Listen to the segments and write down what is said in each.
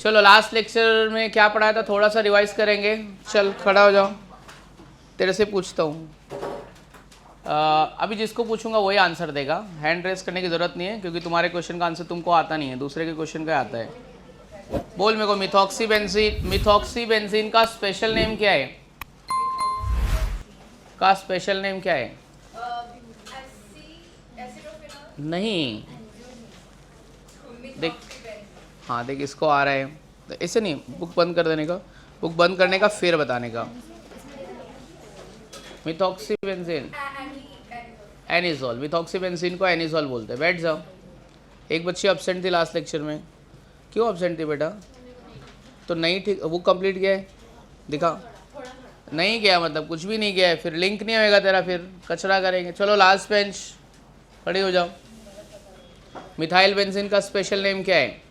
चलो last lecture में क्या पढ़ाया था थोड़ा सा रिवाइज करेंगे। चल खड़ा हो जाओ, तेरे से पूछता हूँ। अभी जिसको पूछूंगा वही आंसर देगा, हैंड रेस करने की ज़रूरत नहीं है क्योंकि तुम्हारे क्वेश्चन का आंसर तुमको आता नहीं है, दूसरे के क्वेश्चन का आता है। बोल मेरे को, मिथॉक्सी बेंजीन का स्पेशल नेम क्या है? का स्पेशल नेम क्या है? नहीं, देख, हाँ देख इसको आ रहा है, तो ऐसे नहीं, बुक बंद कर देने का, बुक बंद करने का फिर बताने का। मिथॉक्सीबेंजीन, एनिजोल, मिथॉक्सीबेंजीन को एनिजोल बोलते हैं। बैठ जाओ। एक बच्ची अब्सेंट थी लास्ट लेक्चर में, क्यों अब्सेंट थी बेटा? तो नहीं ठीक, बुक कंप्लीट किया है? दिखा, नहीं किया मतलब कुछ भी नहीं किया है, फिर लिंक नहीं होएगा तेरा, फिर कचरा करेंगे। चलो लास्ट बेंच, खड़ी हो जाओ। मिथाइल बेंजीन का स्पेशल नेम क्या है?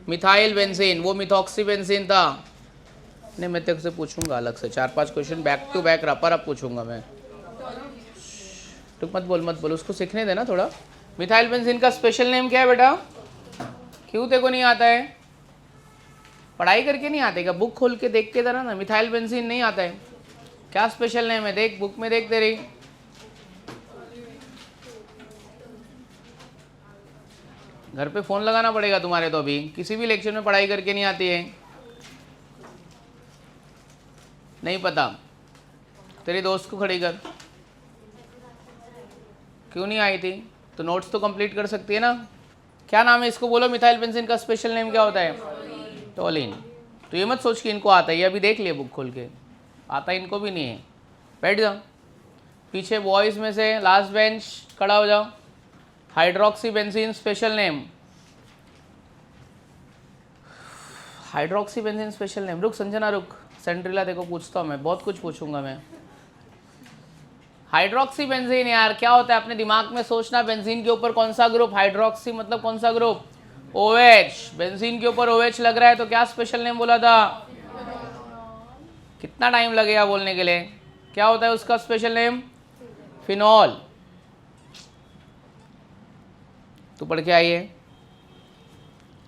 मिथाइल बेंजीन, वो मिथॉक्सीबेंजीन था। नहीं मैं तेरे से पूछूंगा अलग से 4-5 क्वेश्चन बैक टू बैक रपर अप पूछूंगा मैं। तो मत बोल, उसको सीखने देना थोड़ा। मिथाइल बेंजीन का स्पेशल नेम क्या है बेटा? क्यों तेरे को नहीं आता है? पढ़ाई करके नहीं आते क्या? बुक खोल के देख के देना ना। मिथाइल बेंजीन नहीं आता है, क्या स्पेशल नेम है? देख बुक में, देख तेरी। घर पे फ़ोन लगाना पड़ेगा तुम्हारे, तो अभी किसी भी लेक्चर में पढ़ाई करके नहीं आती है। नहीं पता? तेरी दोस्त को खड़ी कर। क्यों नहीं आई थी? तो नोट्स तो कंप्लीट कर सकती है ना। क्या नाम है इसको बोलो, मिथाइल बेंजीन का स्पेशल नेम क्या होता है? टोलिन। तो ये मत सोच कि इनको आता है, ये अभी देख लिया बुक खोल के, आता इनको भी नहीं है। बैठ जाओ। पीछे बॉयज़ में से लास्ट बेंच, खड़ा हो जाओ। Hydroxy benzene special name, hydroxy benzene special name. रुक संजना रुक, सेंट्रिला देखो पूछता हूँ मैं, बहुत कुछ पूछूंगा मैं। हाइड्रोक्सी बेंजीन यार क्या होता है? अपने दिमाग में सोचना। बेंजीन के ऊपर कौन सा ग्रुप? हाइड्रोक्सी मतलब कौन सा ग्रुप? OH। बेंजीन के ऊपर OH लग रहा है तो क्या स्पेशल नेम बोला था? कितना टाइम लगेगा बोलने के लिए? क्या होता है उसका स्पेशल नेम? फिनॉल। तू पढ़ के आई है?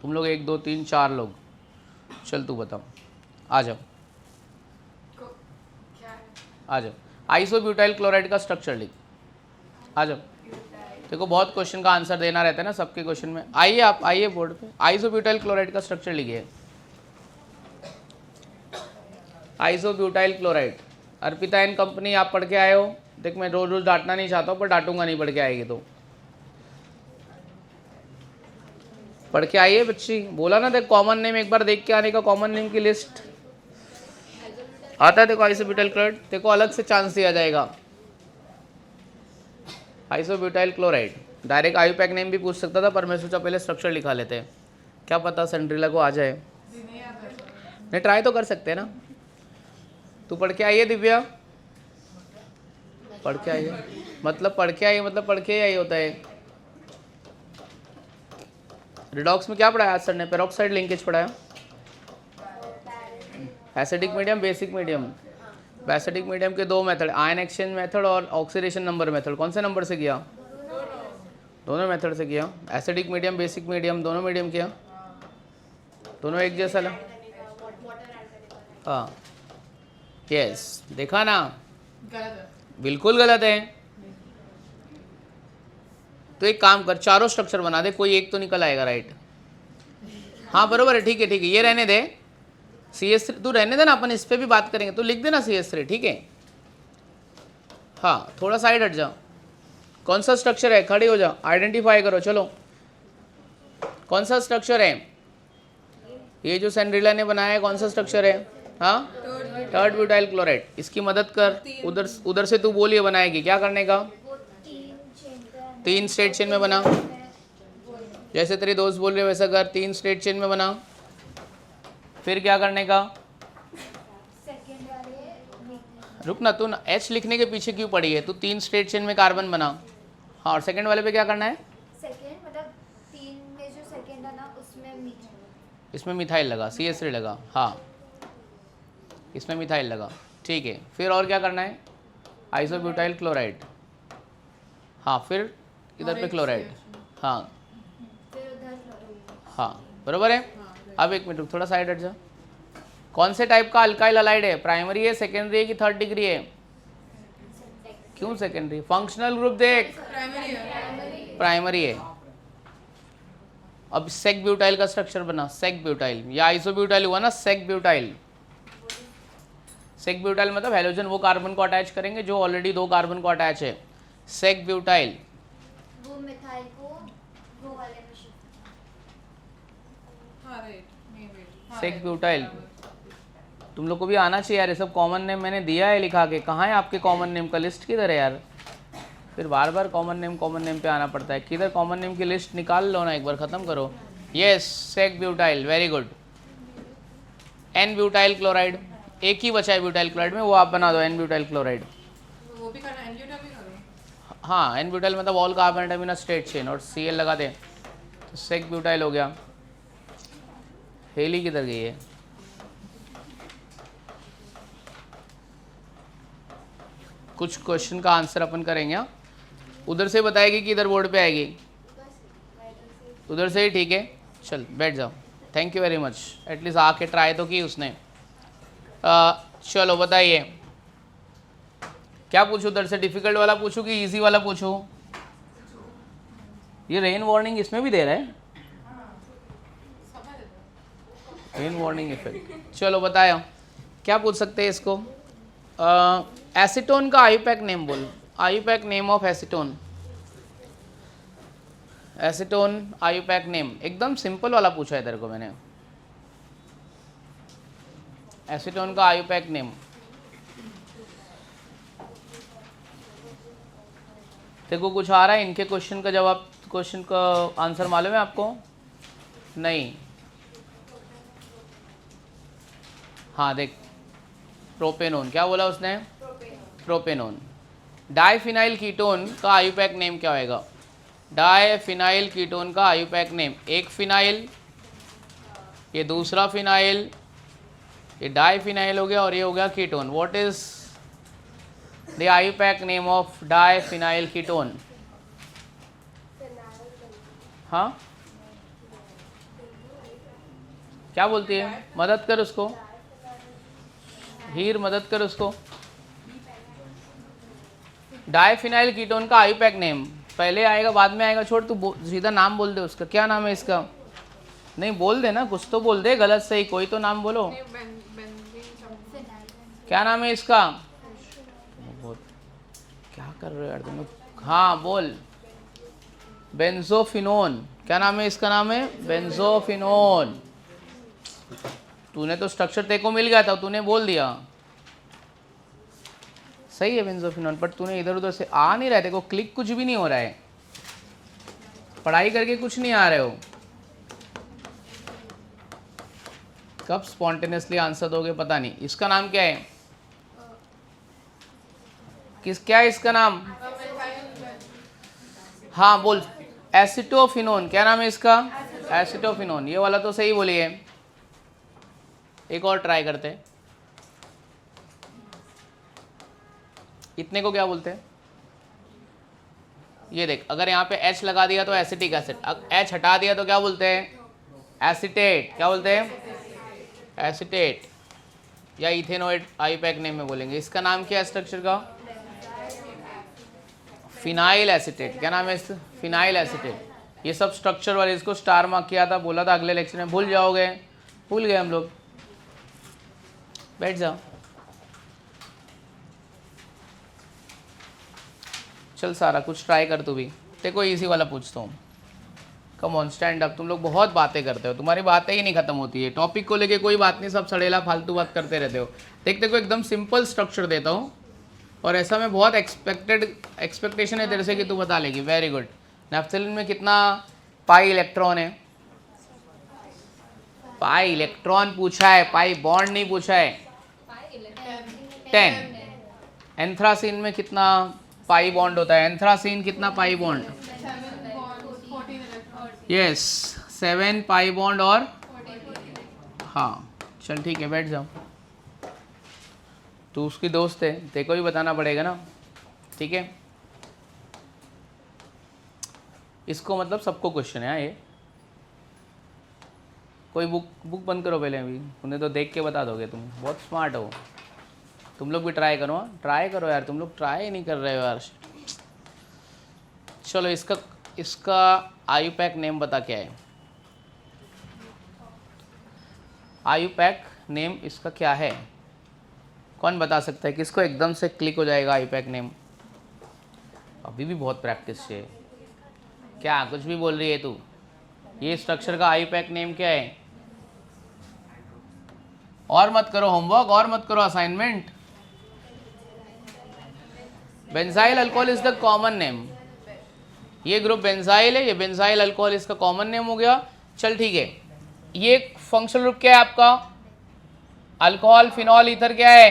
तुम लोग 1 2 3 4 लोग, चल तू बताओ, आ जाओ आ जाओ। आइसोब्यूटाइल क्लोराइड का स्ट्रक्चर लिख, आ जाओ। देखो बहुत क्वेश्चन का आंसर देना रहता है ना सबके क्वेश्चन में। आइए आप, आइए बोर्ड पे। आइसोब्यूटाइल क्लोराइड का स्ट्रक्चर लिखिए। Isobutyl chloride, Arpita and company, आप पढ़ के आए हो? देख मैं रोज रोज डांटना नहीं चाहता हूँ, पर डांटूंगा नहीं पढ़ के आएगी तो। पढ़ के आइए बच्ची, बोला ना। देख कॉमन नेम एक बार देख के आने का, कॉमन नेम की लिस्ट आता है देखो। आइसोब्यूटाइल क्लोराइड, देखो अलग से चांस दिया जाएगा। Isobutyl chloride, direct IUPAC name भी पूछ सकता था, पर मैं सोचा पहले स्ट्रक्चर लिखा लेते हैं, क्या पता सेंड्रिला को आ जाए। नहीं ट्राई तो कर सकते हैं ना। तू पढ़ के आई है दिव्या? पढ़ के आई है मतलब पढ़ के आई है, मतलब पढ़ के आई होता है। रिडॉक्स में क्या पढ़ाया आज सर ने? पेरोक्साइड लिंकेज पढ़ाया। Acidic medium, basic medium. Acidic medium के 2 मेथड, आयन एक्सचेंज मेथड और ऑक्सीडेशन नंबर मेथड। कौन से नंबर से किया? दोनों मेथड से किया। एसिडिक मीडियम, बेसिक मीडियम, दोनों मीडियम किया। दोनों एक जैसा लगा? हाँ यस, देखा ना, बिल्कुल गलत है। तो एक काम कर, चारों स्ट्रक्चर बना दे, कोई एक तो निकल आएगा राइट। हाँ बरोबर है, ठीक है ठीक है, ये रहने दे। CH3 तू रहने देना, अपन इस पर भी बात करेंगे। तो लिख देना CH3, ठीक है। हाँ थोड़ा साइड हट जाओ। कौन सा स्ट्रक्चर है? खड़े हो जाओ, आइडेंटिफाई करो। चलो कौन सा स्ट्रक्चर है? ये जो सेंड्रिला ने बनाया है कौन सा स्ट्रक्चर है? हाँ थर्ड ब्यूटाइल क्लोराइड। इसकी मदद कर, उधर से तू बोलिए बनाएगी। क्या करने का? 3 स्ट्रेट चेन में बना। जैसे तेरी दोस्त बोल रही है वैसा कर, 3 स्ट्रेट चेन में बना। फिर क्या करने का? रुक ना, तू ना H लिखने के पीछे क्यों पड़ी है? तू 3 स्ट्रेट चेन में कार्बन बना। हाँ और सेकंड वाले पे क्या करना है? सेकंड मतलब 3 में जो सेकंड है ना उसमें मिथाइल, इसमें मिथाइल लगा, CH3 लगा। हाँ इसमें मिथाइल लगा, ठीक है। फिर और क्या करना है? Isobutyl chloride. हाँ फिर इधर पे क्लोराइड। हाँ फिर उधर क्लोराइड। हाँ बराबर है। अब एक मिनट रुक, थोड़ा साइड हट जा। कौन से टाइप का अल्काइल हलाइड है? प्राइमरी है, सेकेंडरी है कि थर्ड डिग्री है? क्यों सेकेंडरी? फंक्शनल ग्रुप देख, प्राइमरी है। अब सेक ब्यूटाइल का स्ट्रक्चर बना, सेक ब्यूटाइल या आइसोब्यूटाइल हुआ ना, सेक ब्यूटाइल। सेक ब्यूटाइल मतलब हेलोजन वो कार्बन को अटैच करेंगे जो ऑलरेडी 2 कार्बन को अटैच है। सेक ब्यूटाइल वो मिथाइल को वो वाले में शिफ्ट। Sec butyl. तुम लोग को भी आना चाहिए यार, ये सब कॉमन नेम मैंने दिया है लिखा के। कहाँ है आपके कॉमन नेम का लिस्ट? किधर है यार? फिर बार बार कॉमन नेम पे आना पड़ता है। किधर कॉमन नेम की लिस्ट? निकाल लो ना, एक बार ख़त्म करो। Yes, sec butyl, very good. N butyl chloride, एक ही बचा है ब्यूटाइल क्लोराइड में, वो आप बना दो, एन ब्यूटाइल क्लोराइड। वो भी करना, एन ब्यूटाइल भी करो। हाँ, एन ब्यूटाइल मतलब all carbon atom in a straight chain, और Cl लगा दें तो सेक ब्यूटाइल हो गया। हेली किधर गई है? कुछ क्वेश्चन का आंसर अपन करेंगे। हाँ? उधर से बताएगी कि इधर बोर्ड पे आएगी? उधर से ही, ठीक है। चल बैठ जाओ। Thank you very much, at least आके ट्राई तो की उसने। चलो बताइए, क्या पूछूं? उधर से डिफिकल्ट वाला पूछूं कि इजी वाला पूछूं? ये रेन वार्निंग इसमें भी दे रहा है, रेन वार्निंग इफेक्ट। चलो बताया, क्या पूछ सकते हैं इसको? एसीटोन का आईयूपैक नेम बोल। IUPAC name of acetone. Acetone IUPAC name, एकदम सिंपल वाला पूछा है तेरे को मैंने। एसीटोन का आईयूपैक नेम। देखो कुछ आ रहा है इनके क्वेश्चन का जवाब, क्वेश्चन का आंसर मालूम है आपको? नहीं। हाँ देख, प्रोपेनोन, क्या बोला उसने? प्रोपेनोन। डाइफिनाइल कीटोन का आईयूपैक नेम क्या होएगा? डाइफिनाइल कीटोन का आईयूपैक नेम, एक फिनाइल, ये दूसरा फिनाइल, ये डाइफिनाइल हो गया और ये हो गया ketone. What is the IUPAC name of diphenyl ketone? हाँ, क्या बोलती है? मदद कर उसको, हीर मदद कर उसको। डाइफिनाइल कीटोन का आईयूपैक नेम पहले आएगा बाद में आएगा? छोड़, तू सीधा नाम बोल दे उसका। क्या नाम है इसका? नहीं बोल दे ना, कुछ तो बोल दे, गलत सही कोई तो नाम बोलो। क्या नाम है इसका? क्या कर रहे हो यार तुम लोग? हाँ बोल। बेंजोफिनोन। क्या नाम है इसका? नाम है बेंजोफिनोन। तूने तो स्ट्रक्चर तेरे को मिल गया था, तूने बोल दिया, सही है बेंजोफिनोन, बट तूने इधर उधर से आ नहीं रहा है, तेरे को क्लिक कुछ भी नहीं हो रहा है, पढ़ाई करके कुछ नहीं आ रहे हो। कब स्पॉन्टेनियसली आंसर दोगे पता नहीं। इसका नाम क्या है? क्या है इसका नाम? हाँ बोल। एसिटोफिनोन। क्या नाम है इसका? एसिटोफिनोन। ये वाला तो सही बोली है। एक और ट्राई करते हैं। इतने को क्या बोलते हैं? ये देख, अगर यहाँ पे H लगा दिया तो एसिटिक एसिड, H हटा दिया तो क्या बोलते हैं? एसिटेट। क्या बोलते हैं? एसिटेट या इथेनोएट आईयूपैक नेम में बोलेंगे। इसका नाम क्या है स्ट्रक्चर का? Phenyl acetate. क्या नाम है इसका? Phenyl acetate. ये सब स्ट्रक्चर वाले, इसको स्टार मार्क किया था, बोला था अगले लेक्चर में, भूल जाओगे, भूल गए हम लोग। बैठ जाओ। चल सारा कुछ ट्राई कर तू भी। देखो इजी वाला पूछता हूँ। Come on stand up. तुम लोग बहुत बातें करते हो, तुम्हारी बातें ही नहीं खत्म होती है। टॉपिक को लेके कोई बात नहीं, सब सड़ेला फालतू बात करते रहते हो। देखो एकदम सिंपल स्ट्रक्चर देता हूँ और ऐसा मैं बहुत एक्सपेक्टेशन है तेरे से कि तू बता लेगी। Very good. नैफ्थलीन में कितना पाई इलेक्ट्रॉन है? पाई इलेक्ट्रॉन पूछा है, पाई बॉन्ड नहीं पूछा है। 10। एंथ्रासीन में कितना पाई बॉन्ड होता है? एंथ्रासीन कितना pi bond? Yes, 7 pi bond और हाँ चल ठीक है, बैठ जाओ। तू उसकी दोस्त है, तेरे को भी बताना पड़ेगा ना, ठीक है। इसको मतलब सबको क्वेश्चन है। ये कोई बुक बंद करो पहले, अभी उन्हें तो देख के बता दोगे तुम, बहुत स्मार्ट हो तुम लोग भी। ट्राई करो, ट्राई करो यार, तुम लोग ट्राई ही नहीं कर रहे हो यार। चलो इसका आयु पैक नेम बता क्या है। आयु पैक नेम इसका क्या है, कौन बता सकता है? किसको एकदम से क्लिक हो जाएगा आयु पैक नेम? अभी भी बहुत प्रैक्टिस चाहिए। क्या कुछ भी बोल रही है तू? ये स्ट्रक्चर का आयु पैक नेम क्या है? और मत करो होमवर्क, और मत करो assignment. Benzyl alcohol is the common name. ये ग्रुप बेंजाइल है, ये बेंजाइल अल्कोहल इसका कॉमन नेम हो गया। चल ठीक है, ये फंक्शनल ग्रुप क्या है आपका? अल्कोहल, फिनॉल, ईथर क्या है?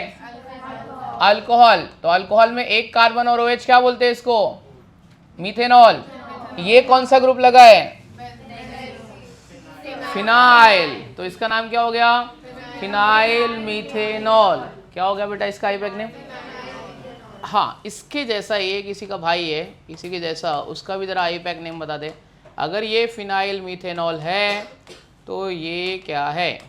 अल्कोहल। तो अल्कोहल में एक कार्बन और OH क्या बोलते हैं इसको? मीथेनॉल। ये कौन सा ग्रुप लगा है? फिनाइल। तो इसका नाम क्या हो गया? Phenyl methanol. क्या हो गया बेटा इसका आयु पैक नेम? हाँ, इसके जैसा ये किसी का भाई है, इसी के जैसा, उसका भी जरा आयु पैक नेम बता दे। अगर ये फिनाइल मीथेनॉल है तो ये क्या है?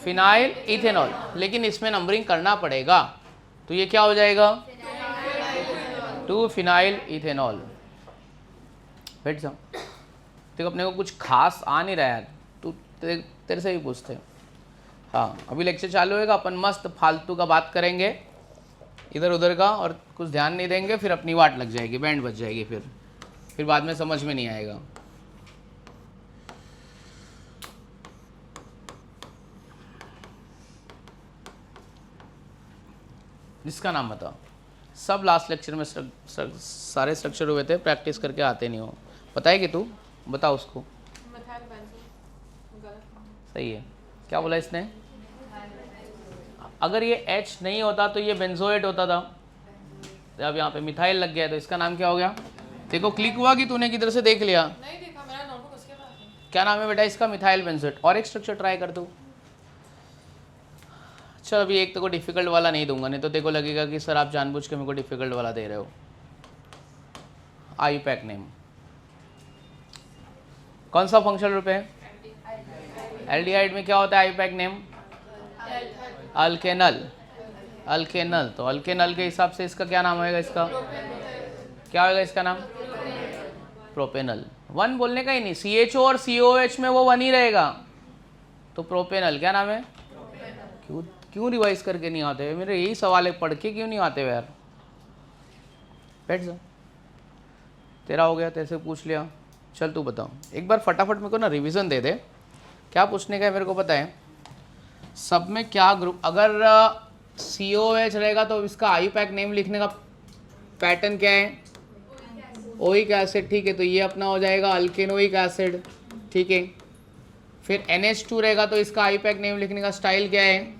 Phenyl ethanol. लेकिन इसमें नंबरिंग करना पड़ेगा, तो ये क्या हो जाएगा? 2 फिनाइल इथेनॉल। बैठ जाओ। देखो अपने को कुछ खास आ नहीं रहा है, तू तेरे से ही पूछते हैं। हाँ, अभी लेक्चर चालू होएगा, अपन मस्त फालतू का बात करेंगे इधर उधर का, और कुछ ध्यान नहीं देंगे, फिर अपनी वाट लग जाएगी, बैंड बज जाएगी, फिर बाद में समझ में नहीं आएगा। जिसका नाम बता। सब लास्ट लेक्चर में सारे स्ट्रक्चर हुए थे, प्रैक्टिस करके आते नहीं हो। बताएगी तू? बता उसको। Methyl benzene. गलत। सही है। क्या बोला इसने? अगर ये H नहीं होता तो ये बेंजोएट होता था। अब यहाँ पे मिथाइल लग गया है, तो इसका नाम क्या हो गया? देखो क्लिक हुआ कि तूने किधर से देख लिया? नहीं देखा, मेरा नोटबुक उसके पास है। क्या नाम है बेटा इसका? Methyl benzoate. और एक स्ट्रक्चर ट्राई कर दो। चल अभी एक तो को डिफिकल्ट वाला नहीं दूंगा, नहीं तो देखो लगेगा कि सर आप जानबूझ के मेरे को डिफिकल्ट वाला दे रहे हो। आयु पैक नेम कौन सा फंक्शनल ग्रुप है? एल्डिहाइड में क्या होता है आयु पैक नेम? अल्केनल। अल्केनल। तो अल्केनल के हिसाब से इसका क्या नाम होएगा? इसका क्या होएगा इसका नाम? प्रोपेनल। 1 बोलने का ही नहीं, CHO और COH में वो 1 ही रहेगा, तो प्रोपेनल। क्या नाम है? क्यों रिवाइज करके नहीं आते? मेरे यही सवाल है, पढ़ के क्यों नहीं आते यार? बैठ जा। तेरा हो गया, तेरे से पूछ लिया। चल तू बताओ एक बार फटाफट मेरे को ना रिवीजन दे दे। क्या पूछने का है मेरे को पता है। सब में क्या ग्रुप, अगर COH रहेगा तो इसका आयु पैक नेम लिखने का पैटर्न क्या है? Oic acid. ठीक है, तो ये अपना हो जाएगा अल्केनोइक एसिड। ठीक है, फिर NH2 रहेगा तो इसका आयु पैक नेम लिखने का स्टाइल क्या है?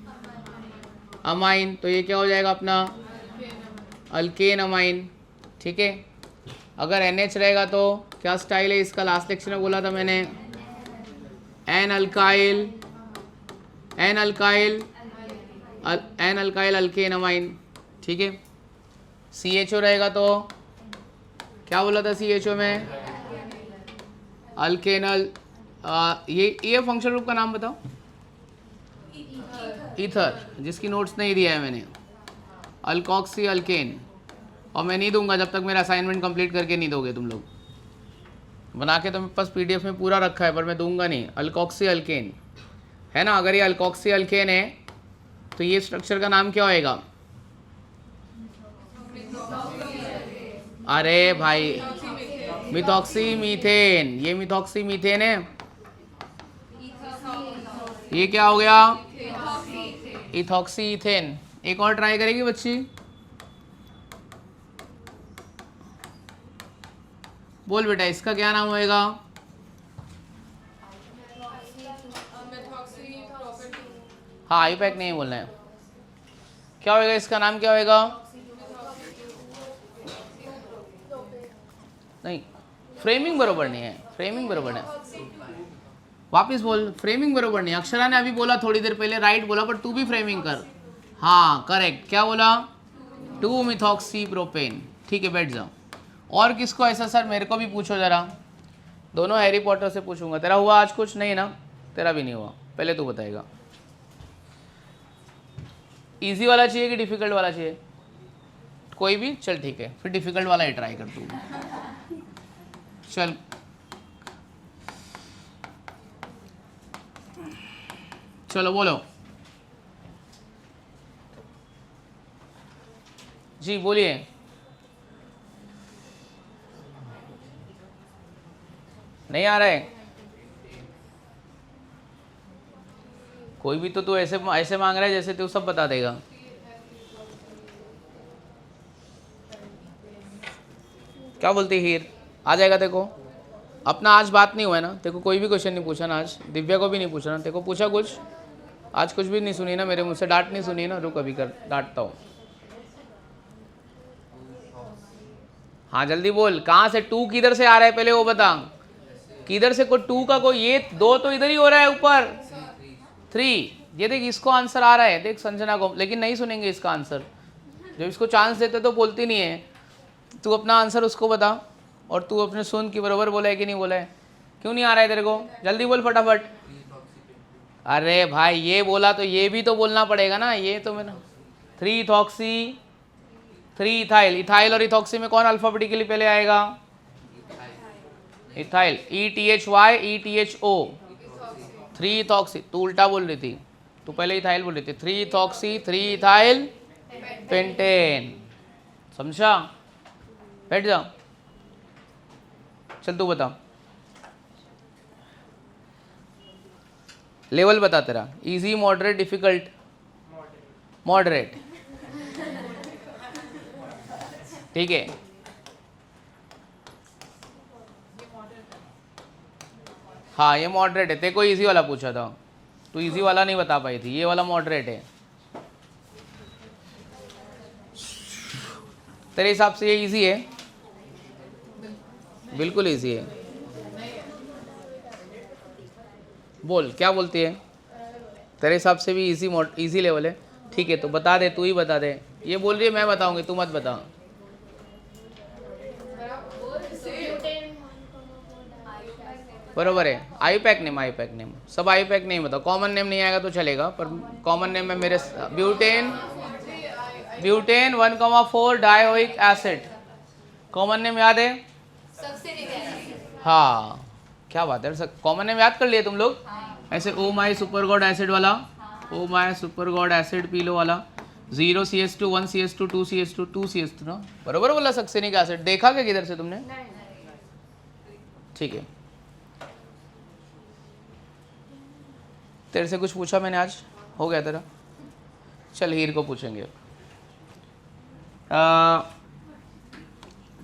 अमाइन। तो ये क्या हो जाएगा अपना? Alkane amine. ठीक है, अगर NH रहेगा तो क्या स्टाइल है इसका? लास्ट लेक्चर में बोला था मैंने, एन अल्काइल अल्केन अमाइन। ठीक है, CHO रहेगा तो क्या बोला था CHO में? अल्केनल। ये फंक्शनल ग्रुप का नाम बताओ। ईथर, जिसकी नोट्स नहीं दिया है मैंने। Alkoxy alkane. और मैं नहीं दूंगा जब तक मेरा असाइनमेंट कंप्लीट करके नहीं दोगे तुम लोग। बना के तो मेरे पास PDF में पूरा रखा है, पर मैं दूंगा नहीं। अल्कोक्सी अल्केन है ना? अगर ये अल्कोक्सी अल्केन है तो ये स्ट्रक्चर का नाम क्या होएगा? अरे भाई, मिथॉक्सी मीथेन। ये मिथॉक्सी मीथेन है। ये क्या हो गया? Ethoxy ethane. एक और ट्राई करेगी बच्ची? बोल बेटा इसका क्या नाम होएगा? हाँ, आयु पैक नहीं बोलना है। क्या होएगा इसका नाम? क्या होएगा? नहीं, फ्रेमिंग बरोबर नहीं है। फ्रेमिंग बरोबर है। वापिस बोल, फ्रेमिंग बरोबर नहीं। अक्षरा ने अभी बोला थोड़ी देर पहले, राइट बोला, पर तू भी फ्रेमिंग कर। हाँ करेक्ट। क्या बोला? 2 मिथॉक्सी प्रोपेन। ठीक है, बैठ जाओ। और किसको ऐसा? सर मेरे को भी पूछो जरा। दोनों हैरी पॉटर से पूछूंगा। तेरा हुआ आज कुछ? नहीं ना, तेरा भी नहीं हुआ। पहले तू बताएगा। इजी वाला चाहिए कि डिफिकल्ट वाला चाहिए? कोई भी चल, ठीक है, फिर डिफिकल्ट वाला ही ट्राई कर तू। चल चलो बोलो जी, बोलिए। नहीं आ रहा है? कोई भी तो ऐसे ऐसे मांग रहा है जैसे तू सब बता देगा। क्या बोलती हीर? आ जाएगा देखो। अपना आज बात नहीं हुआ है ना, देखो कोई भी क्वेश्चन नहीं पूछा ना आज, दिव्या को भी नहीं पूछा ना, देखो पूछा कुछ? आज कुछ भी नहीं सुनी ना, मेरे मुंह से डांट नहीं सुनी ना। रुक अभी कर डांटता हूँ। हाँ जल्दी बोल, कहाँ से टू किधर से आ रहा है पहले वो बता। किधर से? कोई टू का कोई, ये दो तो इधर ही हो रहा है ऊपर, 3। ये देख इसको आंसर आ रहा है, देख संजना को, लेकिन नहीं सुनेंगे इसका आंसर। जब इसको चांस देते तो बोलती नहीं है। तू अपना आंसर उसको बता और तू अपने सुन कि बरोबर बोला है कि नहीं बोला है। क्यों नहीं आ रहा है तेरे को? जल्दी बोल फटाफट। अरे भाई ये बोला तो ये भी तो बोलना पड़ेगा ना। ये तो मेरा 3-इथॉक्सी 3 इथाइल। इथाइल और इथॉक्सी में कौन अल्फाबेटिकली पहले आएगा? इथाइल। ETHY ETHO 3 ethoxy. तू उल्टा बोल रही थी, तू पहले इथाइल बोल रही थी। 3 इथॉक्सी 3 इथाइल पेंटेन। समझा? बैठ जा। चल तू बता, लेवल बता तेरा। Easy, moderate, difficult? मॉडरेट। ठीक है। हाँ ये मॉडरेट है। तेरे को इजी वाला पूछा था, तू इजी वाला नहीं बता पाई थी। ये वाला मॉडरेट है तेरे हिसाब से? ये इजी है? बिल्कुल इजी है। बोल क्या बोलती है? तेरे हिसाब से भी इजी लेवल है? ठीक है तो बता दे, तू ही बता दे। ये बोल रही है मैं बताऊंगी, तू मत बता। बरोबर है। आईपैक नेम, आईपैक नेम सब आईपैक नेम बताओ। कॉमन नेम नहीं आएगा तो चलेगा, पर कॉमन नेम में मेरे butane 1,4 dioic acid. Common name याद है? हाँ क्या बात है, कॉमन नेम याद कर लिए तुम लोग। ऐसे O my super god acid वाला, O my super god acid पी लो वाला। 0 CH2 1 CH2 2 CH2 2 CH2 ना, बरोबर बोला। सक्सेनिक एसिड देखा क्या किधर से तुमने? ठीक है। तेरे से कुछ पूछा मैंने आज? हो गया तेरा? चल हीर को पूछेंगे।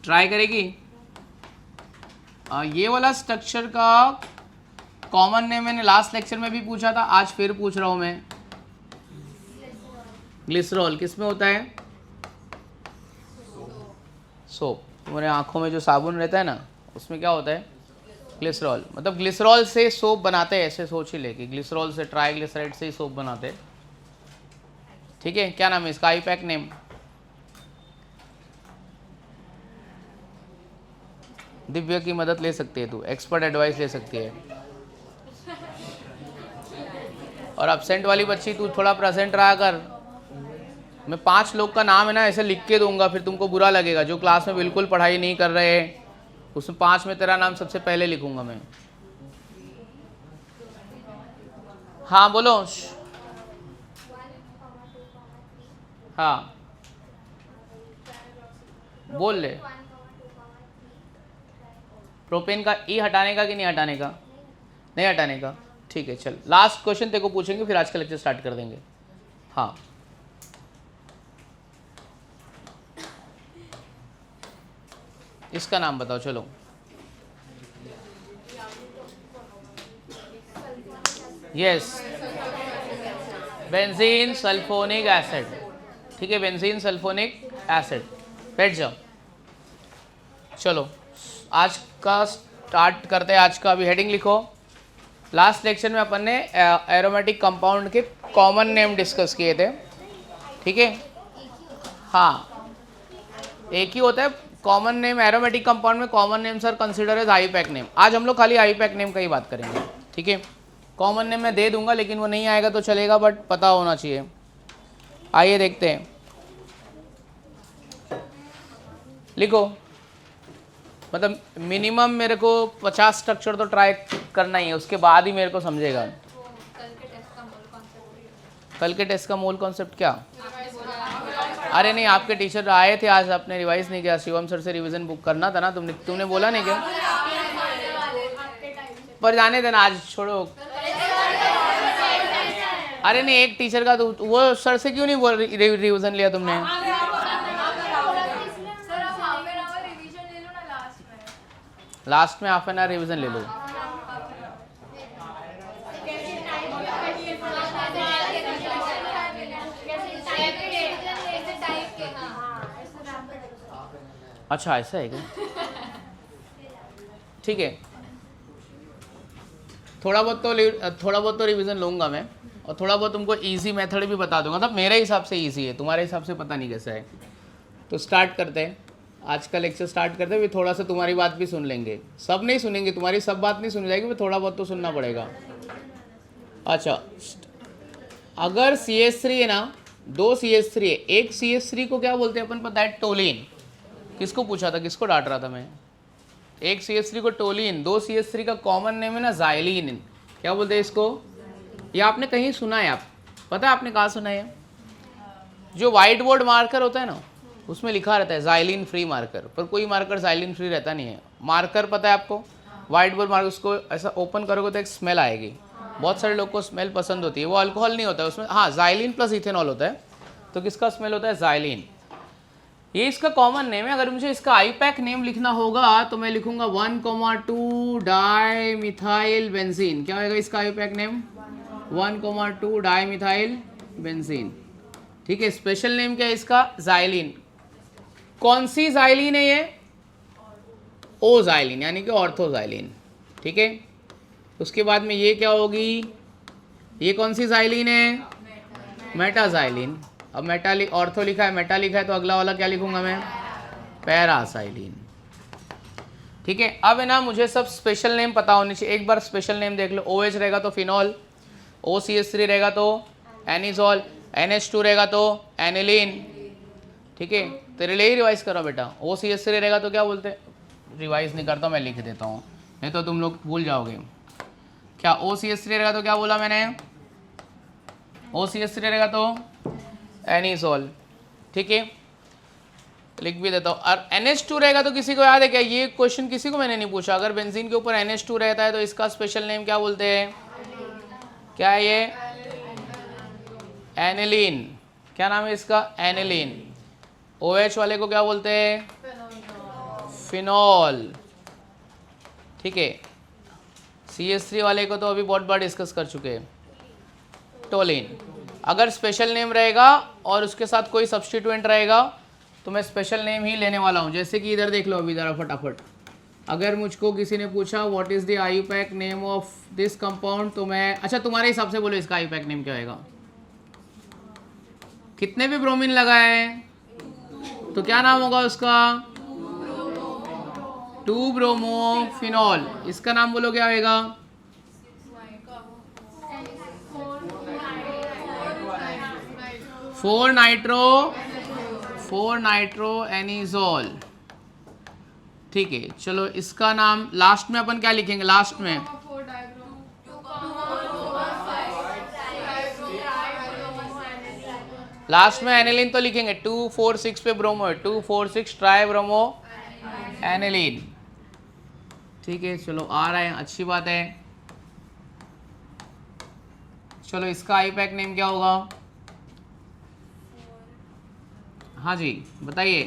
ट्राई करेगी? ये वाला स्ट्रक्चर का कॉमन नेम मैंने लास्ट लेक्चर में भी पूछा था, आज फिर पूछ रहा हूँ मैं। ग्लिसरॉल किस में होता है? सोप। तुम्हारे आँखों में जो साबुन रहता है ना, उसमें क्या होता है? ग्लिसरॉल। मतलब ग्लिसरॉल से सोप बनाते हैं, ऐसे सोच ही ले कि ग्लिसरॉल से, ट्राइग्लिसराइड से ही सोप बनाते हैं। ठीक है, क्या नाम है इसका? IUPAC name? दिव्या की मदद ले सकती है तू, एक्सपर्ट एडवाइस ले सकती है। और अब्सेंट वाली बच्ची तू थोड़ा प्रेजेंट रहा कर। मैं 5 लोग का नाम है ना ऐसे लिख के दूंगा, फिर तुमको बुरा लगेगा। जो क्लास में बिल्कुल पढ़ाई नहीं कर रहे हैं उसमें 5 में तेरा नाम सबसे पहले लिखूंगा मैं। हाँ बोलो। हाँ बोल ले। प्रोपेन का ई हटाने का कि नहीं हटाने का? नहीं हटाने का। ठीक है चल, लास्ट क्वेश्चन तेरे को पूछेंगे, फिर आज का लेक्चर स्टार्ट कर देंगे। हाँ इसका नाम बताओ चलो। Yes, benzene sulphonic acid. ठीक है, बेंजीन सल्फोनिक एसिड। बैठ जाओ। चलो आज का स्टार्ट करते हैं। आज का अभी हेडिंग लिखो। लास्ट लेक्चर में अपन ने एरोमेटिक कंपाउंड के कॉमन नेम डिस्कस किए थे। ठीक है, हाँ एक ही होता है। कॉमन नेम एरोमेटिक कंपाउंड में common names are consider as IUPAC name. आज हम लोग खाली आईयूपैक नेम का ही बात करेंगे, ठीक है। कॉमन नेम मैं दे दूंगा लेकिन वो नहीं आएगा तो चलेगा, बट पता होना चाहिए। आइए देखते हैं, लिखो। मतलब मिनिमम मेरे को 50 स्ट्रक्चर तो ट्राई करना ही है, उसके बाद ही मेरे को समझेगा। कल के टेस्ट का मूल कॉन्सेप्ट क्या? अरे नहीं, आपके टीचर आए थे आज, आपने रिवाइज नहीं किया। शिवम सर से रिवीजन बुक करना था ना, तुमने बोला नहीं क्या? पर जाने देना, आज छोड़ो। अरे नहीं, एक टीचर का तो वो सर से क्यों नहीं रिवीजन लिया तुमने? लास्ट में हाफ एन आवर रिवीजन ले लो। अच्छा ऐसा है क्या? ठीक है, थोड़ा बहुत तो रिवीजन लूंगा मैं, और थोड़ा बहुत तुमको इजी मेथड भी बता दूंगा। मतलब मेरे हिसाब से इजी है, तुम्हारे हिसाब से पता नहीं कैसा है। तो स्टार्ट करते हैं, आज का लेक्चर स्टार्ट करते हैं। फिर थोड़ा सा तुम्हारी बात भी सुन लेंगे, सब नहीं सुनेंगे, तुम्हारी सब बात नहीं सुनी जाएगी, फिर थोड़ा बहुत तो सुनना पड़ेगा। अच्छा, अगर CH3 है ना, 2 CH3 है, एक CH3 को क्या बोलते हैं अपन पता है? टोलिन। किसको पूछा था, किसको डांट रहा था मैं? एक CH3 को टोलिन, 2 CH3 का कॉमन नेम है ना ज़ाइलिन। क्या बोलते हैं इसको? ये आपने कहीं सुना है? आप पता है आपने कहाँ सुना है? जो वाइट बोर्ड मार्कर होता है ना, उसमें लिखा रहता है ज़ाइलिन फ्री मार्कर, पर कोई मार्कर ज़ाइलिन फ्री रहता नहीं है। मार्कर पता है आपको? वाइट बोर्ड मार्कर, उसको ऐसा ओपन करोगे तो एक स्मेल आएगी। बहुत सारे लोग को स्मेल पसंद होती है, वो अल्कोहल नहीं होता है उसमें, हाँ ज़ाइलिन प्लस इथेनॉल होता है। तो किसका स्मेल होता है? ज़ाइलिन। ये इसका कॉमन नेम है। अगर मुझे इसका आईयूपैक नेम लिखना होगा तो मैं लिखूंगा 1,2 डाई मिथाइल बेंजीन। क्या होगा इसका IUPAC name? 1,2 di methyl benzene. ठीक है, स्पेशल नेम क्या है इसका? ज़ाइलिन। कौन सी ज़ाइलिन है ये? ओ ज़ाइलिन, यानी कि ऑर्थोज़ाइलिन। ठीक है, उसके बाद में ये क्या होगी? ये कौन सी ज़ाइलिन है? मेटाज़ाइलिन। अब मेटा ऑर्थो लिखा है, मेटा लिखा है, तो अगला वाला क्या लिखूंगा मैं? पैराज़ाइलिन। ठीक है, अब है ना मुझे सब स्पेशल नेम पता होने चाहिए। एक बार स्पेशल नेम देख लो। OH रहेगा तो फिनॉल, OCH3 रहेगा तो एनिजॉल, NH2 रहेगा तो एनिलीन। ठीक है, तेरे लिए ही रिवाइज करो बेटा। OCH3 रहेगा तो क्या बोलते हैं? रिवाइज नहीं करता, मैं लिख देता हूँ, नहीं तो तुम लोग भूल जाओगे। क्या OCH3 रहेगा तो क्या बोला मैंने? OCH3 रहेगा तो एनिसोल। ठीक है, लिख भी देता हूँ। और NH2 रहेगा तो किसी को याद है क्या? ये क्वेश्चन किसी को मैंने नहीं पूछा। अगर बेंजीन के ऊपर NH2 रहता है तो इसका स्पेशल नेम क्या बोलते हैं? क्या है ये? एनिलीन। क्या नाम है इसका? एनिलीन। OH वाले को क्या बोलते हैं? फिनॉल। ठीक है, CH3 वाले को तो अभी बहुत बार डिस्कस कर चुके हैं, टोलिन। अगर स्पेशल नेम रहेगा और उसके साथ कोई सब्स्टिट्यूएंट रहेगा तो मैं स्पेशल नेम ही लेने वाला हूँ। जैसे कि इधर देख लो अभी ज़रा फटाफट। अगर मुझको किसी ने पूछा what is the IUPAC name of this compound, तो मैं, अच्छा तुम्हारे हिसाब से बोलो इसका आईयूपैक नेम क्या होगा? कितने भी ब्रोमीन लगाए तो क्या नाम होगा उसका? 2 ब्रोमोफिनॉल। इसका नाम बोलो क्या होगा? 4 नाइट्रो एनिजोल। ठीक है, चलो इसका नाम लास्ट में अपन क्या लिखेंगे? लास्ट में एनिलीन तो लिखेंगे। 2,4,6 पे ब्रोमो है, 2,4,6 ट्राई ब्रोमो एनिलीन। ठीक है, चलो आ रहा है, अच्छी बात है। चलो इसका आईयूपैक नेम क्या होगा? हाँ जी बताइए।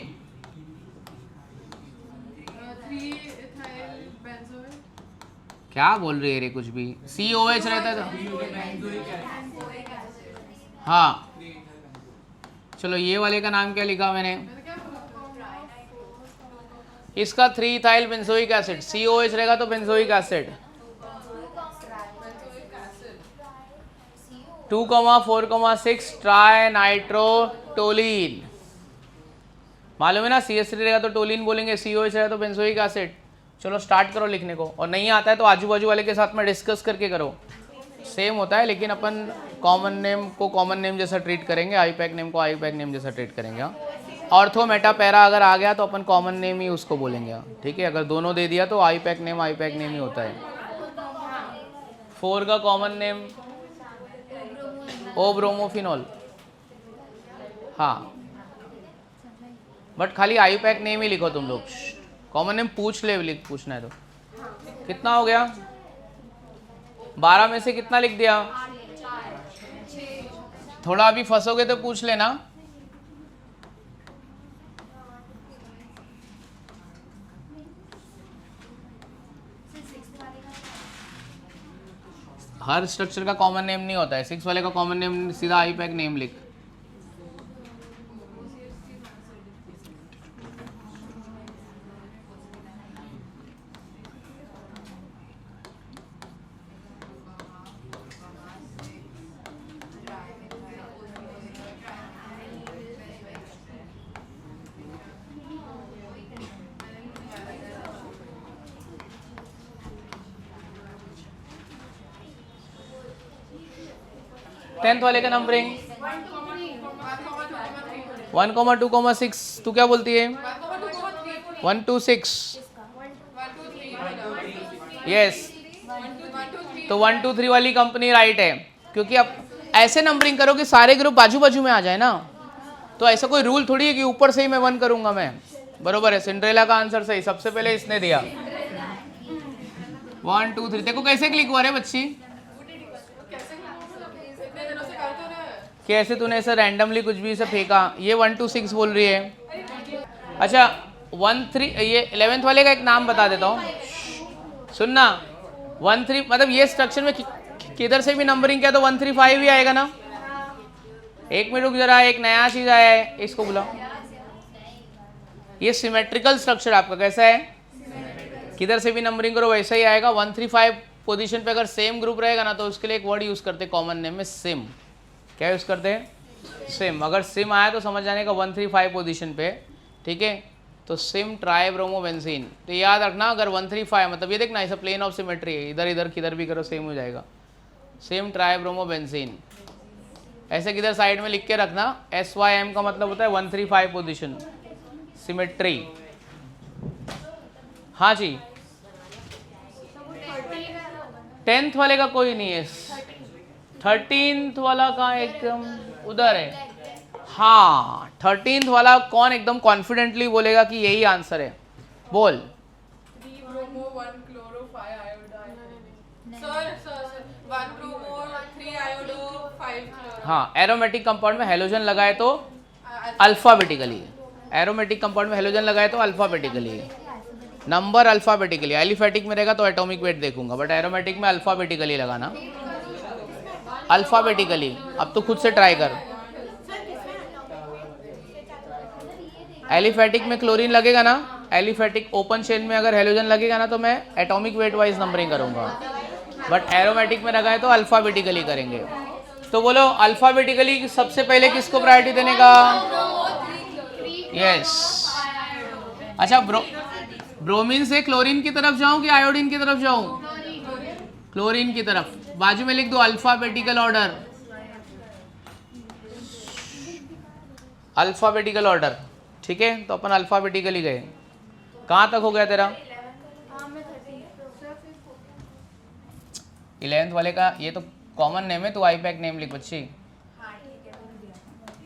3-ethyl benzoate। क्या बोल रही है रे कुछ भी? COH रहता था। हाँ, चलो ये वाले का नाम क्या लिखा मैंने? इसका 3-ethyl बेंजोइक एसिड। COH रहेगा तो बेंजोइक एसिड। 2,4,6 try nitrotoluene. मालूम है ना, CH3 रहेगा तो टोलिन बोलेंगे, COH रहेगा तो बेंजोइक एसिड। चलो स्टार्ट करो लिखने को, और नहीं आता है तो आजू बाजू वाले के साथ में डिस्कस करके करो। सेम होता है, लेकिन अपन कॉमन नेम को कॉमन नेम जैसा ट्रीट करेंगे, आईपैक नेम को आईपैक नेम जैसा ट्रीट करेंगे। ऑर्थो मेटा पैरा अगर आ गया तो अपन कॉमन नेम ही उसको बोलेंगे, ठीक है। अगर दोनों दे दिया तो आईपैक नेम ही होता है। 4 का कॉमन नेम ओ ब्रोमोफिनॉल, हाँ, बट खाली आईपैक नेम ही लिखो तुम लोग, कॉमन नेम पूछ ले, पूछना है तो। कितना हो गया? 12 में से कितना लिख दिया? थोड़ा अभी फंसोगे तो पूछ लेना। हर स्ट्रक्चर का कॉमन नेम नहीं होता है। 6 वाले का कॉमन नेम सीधा आईपैक नेम लिख। टेंथ वाले का नंबरिंग 1,2,6, तू क्या बोलती है? 1 2 6, यस। तो 1 2 3 वाली कंपनी राइट है, क्योंकि अब ऐसे नंबरिंग करो कि सारे ग्रुप बाजू बाजू में आ जाए ना। तो ऐसा कोई रूल थोड़ी है कि ऊपर से ही मैं 1 करूंगा मैं। बरोबर है, सिंड्रेला का आंसर सही, सबसे पहले इसने दिया 1 2 3। देखो कैसे क्लिक हुआ रे बच्ची, कैसे तूने ऐसा रैंडमली कुछ भी इसे फेंका। ये 1 2 6 बोल रही है। अच्छा 1 3, ये 11th वाले का एक नाम बता देता हूँ, सुनना। 1 3 मतलब ये स्ट्रक्चर में किधर से भी नंबरिंग किया तो 1 3 5 ही आएगा ना। एक मिनट रुक जरा, एक नया चीज आया है, इसको बुलाओ। ये सिमेट्रिकल स्ट्रक्चर आपका कैसा है, किधर से भी नंबरिंग करो वैसा ही आएगा। 1 3 5 पोजीशन पे अगर सेम ग्रुप रहेगा ना तो उसके लिए एक वर्ड यूज करते कॉमन नेम में, सिम। क्या यूज करते हैं? सिम। अगर सिम आया तो समझ जाने का 1 3 5 पोजीशन पे, ठीक है। तो सिम ट्राइब्रोमोबेंजीन, तो याद रखना अगर 1 3 5 मतलब ये देखना ऐसा प्लेन ऑफ सिमेट्री है, इधर इधर किधर भी करो सेम हो जाएगा। सिम ट्राइब्रोमोबेंजीन ऐसे किधर साइड में लिख के रखना। SYM का मतलब होता है 1 3 5 पोजीशन सिमेट्री। हाँ जी, 10th वाले का कोई नहीं है, 13th वाला का एकदम उधर है। हाँ 13th वाला कौन एकदम कॉन्फिडेंटली बोलेगा कि यही आंसर है? बोल। हाँ, एरोमेटिक कंपाउंड में हेलोजन लगाए तो अल्फाबेटिकली, एरोमेटिक कंपाउंड में हेलोजन लगाए तो अल्फाबेटिकली, नंबर अल्फाबेटिकली। एलिफेटिक में रहेगा तो एटॉमिक वेट देखूंगा, बट एरोमेटिक में अल्फाबेटिकली लगाना, अल्फाबेटिकली। अब तो खुद से ट्राई कर। एलिफेटिक में क्लोरीन लगेगा ना, एलिफेटिक ओपन चेन में अगर हेलोजन लगेगा ना तो मैं एटॉमिक वेट वाइज नंबरिंग करूंगा, बट एरोमेटिक में लगा है तो अल्फाबेटिकली करेंगे। तो बोलो अल्फाबेटिकली सबसे पहले किसको प्रायोरिटी देने का? यस। अच्छा ब्रोमीन से क्लोरीन की तरफ जाऊं कि आयोडीन की तरफ जाऊं? क्लोरीन की तरफ। बाजू में लिख दो अल्फाबेटिकल ऑर्डर, अल्फाबेटिकल ऑर्डर, ठीक है। तो अपन अल्फाबेटिकली गए। कहाँ तक हो गया तेरा? 11th वाले का ये तो कॉमन नेम है, तो आईपैक नेम लिख बच्ची।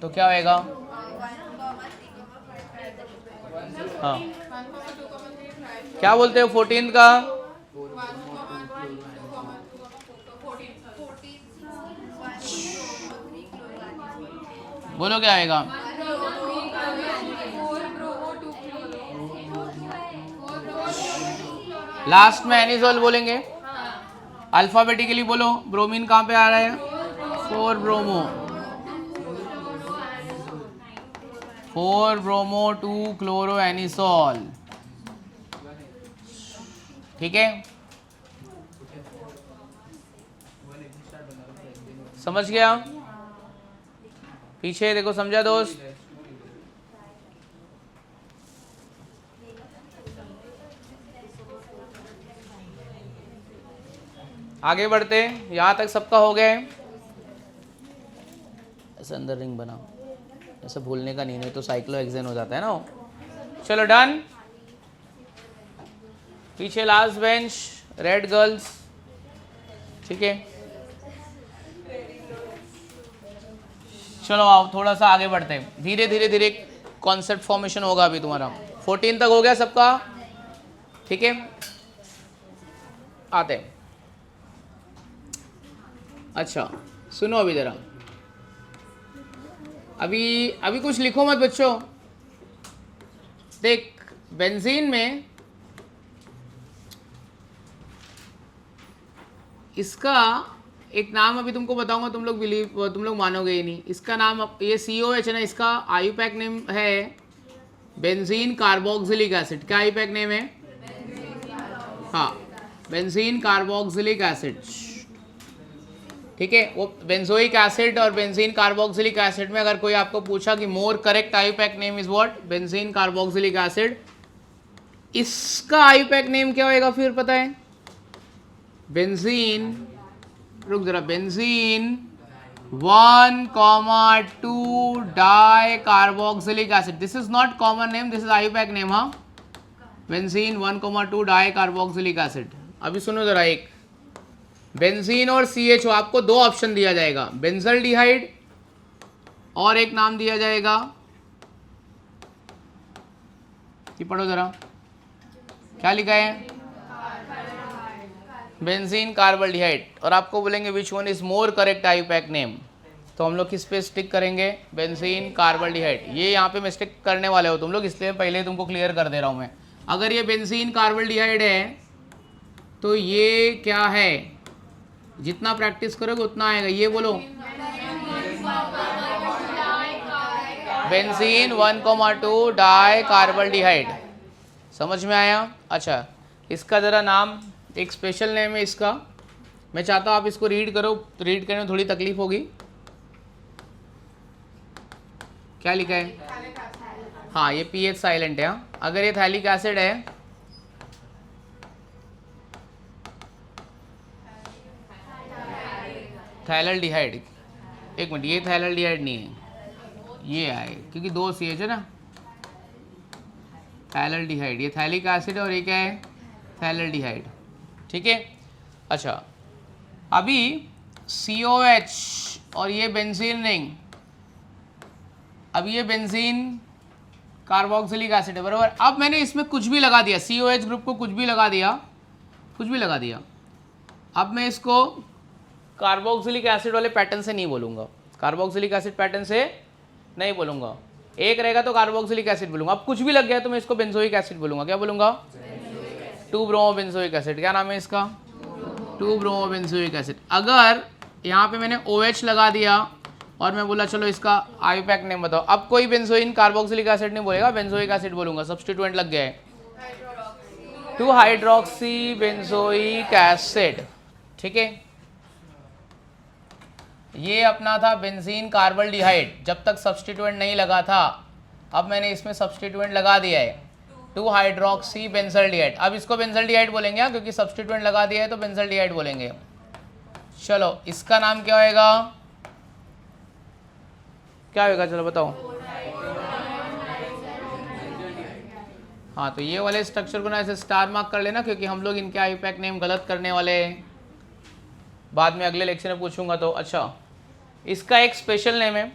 तो क्या होएगा? हाँ क्या बोलते हो 14th का? बोलो क्या आएगा? लास्ट में एनिजोल बोलेंगे। अल्फाबेटिकली बोलो। ब्रोमीन कहाँ पे आ रहा है? 4 ब्रोमो, 4 ब्रोमो 2 क्लोरो एनिसोल, ठीक है। समझ गया? पीछे देखो, समझा दोस्त? आगे बढ़ते हैं, यहाँ तक सबका हो गया है। ऐसे अंदर रिंग बनाओ, ऐसे भूलने का नहीं तो साइक्लोहेक्सेन हो जाता है ना। चलो डन। पीछे लास्ट बेंच रेड गर्ल्स, ठीक है। चलो आओ थोड़ा सा आगे बढ़ते हैं, धीरे धीरे धीरे कॉन्सेप्ट फॉर्मेशन होगा अभी तुम्हारा। 14 तक हो गया सबका, ठीक है। आते हैं, अच्छा सुनो अभी जरा, अभी कुछ लिखो मत बच्चों। देख बेंजीन में इसका एक नाम अभी तुमको बताऊंगा, तुम लोग मानोगे ही नहीं। इसका नाम ये COH है ना, इसका आईयूपैक नेम है बेंजीन कार्बोक्सिलिक एसिड। क्या आईयूपैक नेम है? हाँ, बेंजीन कार्बोक्सिलिक एसिड, ठीक है। वो बेंजोइक एसिड और बेंजीन कार्बोक्सिलिक एसिड में अगर कोई आपको पूछा कि more correct IUPAC name is what, benzene carboxylic acid, इसका आईयूपैक नेम क्या होएगा फिर पता है? बेंजीन, रुक जरा, benzene 1,2 di carboxylic acid. This is not common name, this is IUPAC name. हाँ, बेंजीन 1,2 डाई कार्बोक्सिलिक एसिड। अभी सुनो जरा, एक बेंजीन और CHO आपको दो ऑप्शन दिया जाएगा, बेंजल्डिहाइड और एक नाम दिया जाएगा, ये पढ़ो जरा, क्या लिखा है? बेंजीन कार्बल्डिहाइड। और आपको बोलेंगे which one is more correct IUPAC name, तो हम लोग किस पे स्टिक करेंगे? बेंजीन कार्बल्डिहाइड। ये यहाँ पे मिस्टेक करने वाले हो तुम लोग, इसलिए पहले ही तुमको क्लियर कर दे रहा हूँ मैं। अगर ये बेंजीन कार्बल्डिहाइड है तो ये क्या है? जितना प्रैक्टिस करोगे उतना आएगा। ये बोलो, बेंजीन 1,2 डाई कार्बल्डिहाइड। समझ में आया? अच्छा, इसका ज़रा नाम, एक स्पेशल नेम है इसका, मैं चाहता हूँ आप इसको रीड करो, रीड करने में थोड़ी तकलीफ होगी। क्या लिखा है? हाँ, ये PH साइलेंट है। अगर ये थैलिक एसिड है, थैलेल्डिहाइड, एक मिनट, ये थैलेल्डिहाइड नहीं है, ये आए क्योंकि दो CH है ना, थैलेल्डिहाइड। ये थैलिक एसिड है और ये क्या है? थैलेल्डिहाइड, ठीक है। अच्छा, अभी COH और ये बेंजीन रिंग, अब ये बेंजीन कार्बोक्सिलिक एसिड है, बराबर। अब मैंने इसमें कुछ भी लगा दिया, COH ग्रुप को कुछ भी लगा दिया, कुछ भी लगा दिया। अब मैं इसको कार्बोक्सिलिक एसिड वाले पैटर्न से नहीं बोलूँगा, कार्बोक्सिलिक एसिड पैटर्न से नहीं बोलूँगा। एक रहेगा तो कार्बोक्सिलिक एसिड बोलूँगा। अब कुछ भी लग गया तो मैं इसको बेंजोइक एसिड बोलूँगा। क्या बोलूँगा? 2-ब्रोमोबेंजोइक एसिड। क्या नाम है इसका? 2-ब्रोमोबेंजोइक एसिड। अगर यहाँ पे मैंने OH लगा दिया और मैं बोला चलो इसका आईयूपैक नेम बताओ, अब कोई बेंजोइन कार्बोक्सिलिक एसिड नहीं बोलेगा, बेंजोइक एसिड बोलूँगा। सब्स्टिट्यूएंट लग गया है, 2-हाइड्रोक्सी बेंजोइक एसिड, ठीक है। ये अपना था बेंजीन कार्बल्डिहाइड, जब तक सब्स्टिट्यूएंट नहीं लगा था। अब मैंने इसमें सब्स्टिट्यूएंट लगा दिया है, 2-हाइड्रोक्सी बेंजल्डिहाइड। अब इसको बेंजल्डिहाइड बोलेंगे क्योंकि सब्स्टिट्यूएंट लगा दिया है तो बेंजल्डिहाइड बोलेंगे। चलो इसका नाम क्या होएगा? क्या होएगा? चलो बताओ। हाँ, तो ये वाले स्ट्रक्चर को ना ऐसे स्टार मार्क कर लेना, क्योंकि हम लोग इनके आईयूपैक नेम गलत करने वाले हैं, बाद में अगले लेक्चर में पूछूंगा तो। अच्छा, इसका एक स्पेशल नेम है,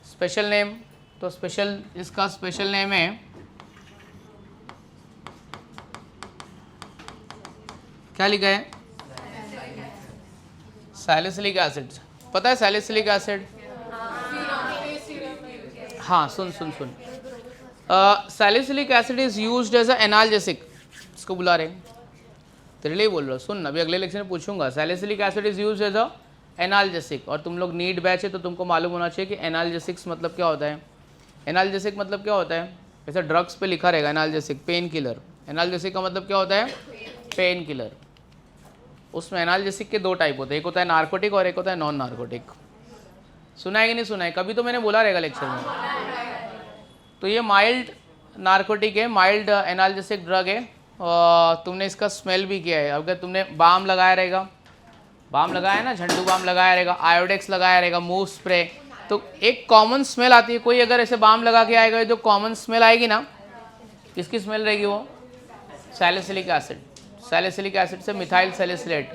स्पेशल नेम, तो स्पेशल, इसका स्पेशल नेम है, क्या लिखा है? Salicylic acid. पता है सैलिसिलिक एसिड? हाँ, सुन सुन सुन, salicylic acid is used as a analgesic. इसको बुला रहे, तेरे लिए बोल रहा हूँ, सुन, अभी अगले लेक्चर में पूछूंगा। Salicylic acid is used as a analgesic, और तुम लोग नीट बैच है तो तुमको मालूम होना चाहिए कि एनाल्जेसिक्स मतलब क्या होता है। एनाल्जेसिक मतलब क्या होता है? जैसे ड्रग्स पे लिखा रहेगा एनाल्जेसिक, पेन किलर। एनाल्जेसिक का मतलब क्या होता है? Pain killer. उसमें एनाल्जेसिक के दो टाइप होते हैं, एक होता है नार्कोटिक और एक होता है नॉन नार्कोटिक। सुना है कि नहीं सुना है? कभी तो मैंने बोला रहेगा लेक्चर में। तो ये माइल्ड नार्कोटिक है, माइल्ड एनाल्जेसिक ड्रग है, और तुमने इसका स्मेल भी किया है। अगर तुमने बाम लगाया रहेगा बाम लगाया ना, झंडू बाम लगाया रहेगा, आयोडेक्स लगाया रहेगा, मूव स्प्रे, तो एक कॉमन स्मेल आती है। कोई अगर ऐसे बाम लगा के आएगा, जो कॉमन स्मेल आएगी ना, किसकी स्मेल रहेगी वो? Salicylic acid. सैलिसिलिक एसिड से मिथाइल सैलिसिलेट,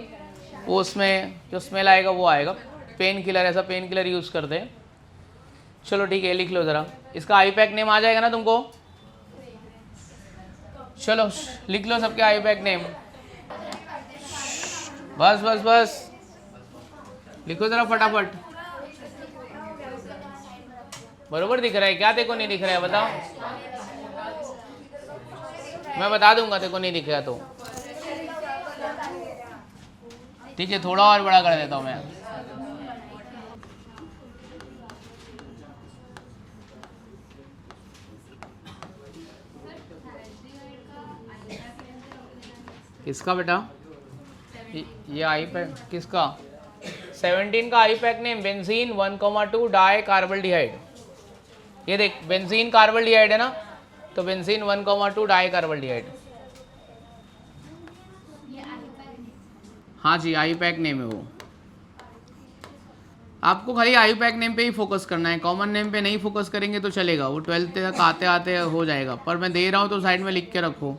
वो उसमें जो स्मेल आएगा वो आएगा। पेन किलर, ऐसा पेन किलर यूज़ करते हैं। चलो ठीक है, लिख लो ज़रा, इसका आई पैक नेम आ जाएगा ना तुमको? चलो लिख लो सबके आई पैक नेम। बस बस बस, लिखो ज़रा फटाफट। बरोबर दिख रहा है क्या? तेको नहीं दिख रहा है बताओ, मैं बता दूंगा तेको नहीं दिख रहा तो। ठीक है, थोड़ा और बड़ा कर देता हूँ मैं। किसका बेटा? ये आई पैक किसका? 17 का आई पैक नेम बेंजीन 1,2 डाई कार्बल्डिहाइड। ये देख, बेंजीन कार्बल्डिहाइड है ना, तो बेंजीन 1,2 डाई कार्बल्डिहाइड। हाँ जी, आई पैक नेम है वो। आपको खाली आई पैक नेम पे ही फोकस करना है, कॉमन नेम पे नहीं फोकस करेंगे तो चलेगा, वो 12th तक आते आते हो जाएगा। पर मैं दे रहा हूँ तो साइड में लिख के रखो।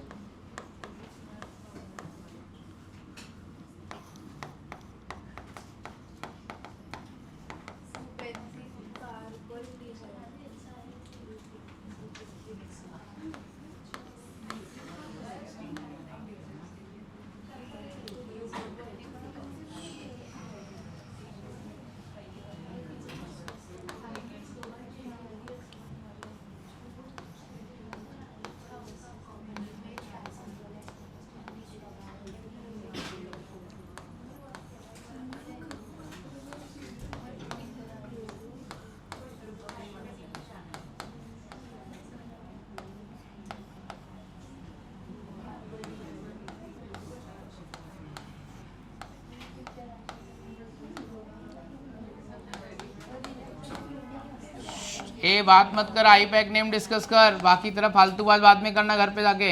ए बात मत कर, आई पैक नेम डिस्कस कर, बाकी तरह फालतू बात बाद में करना घर पे जाके।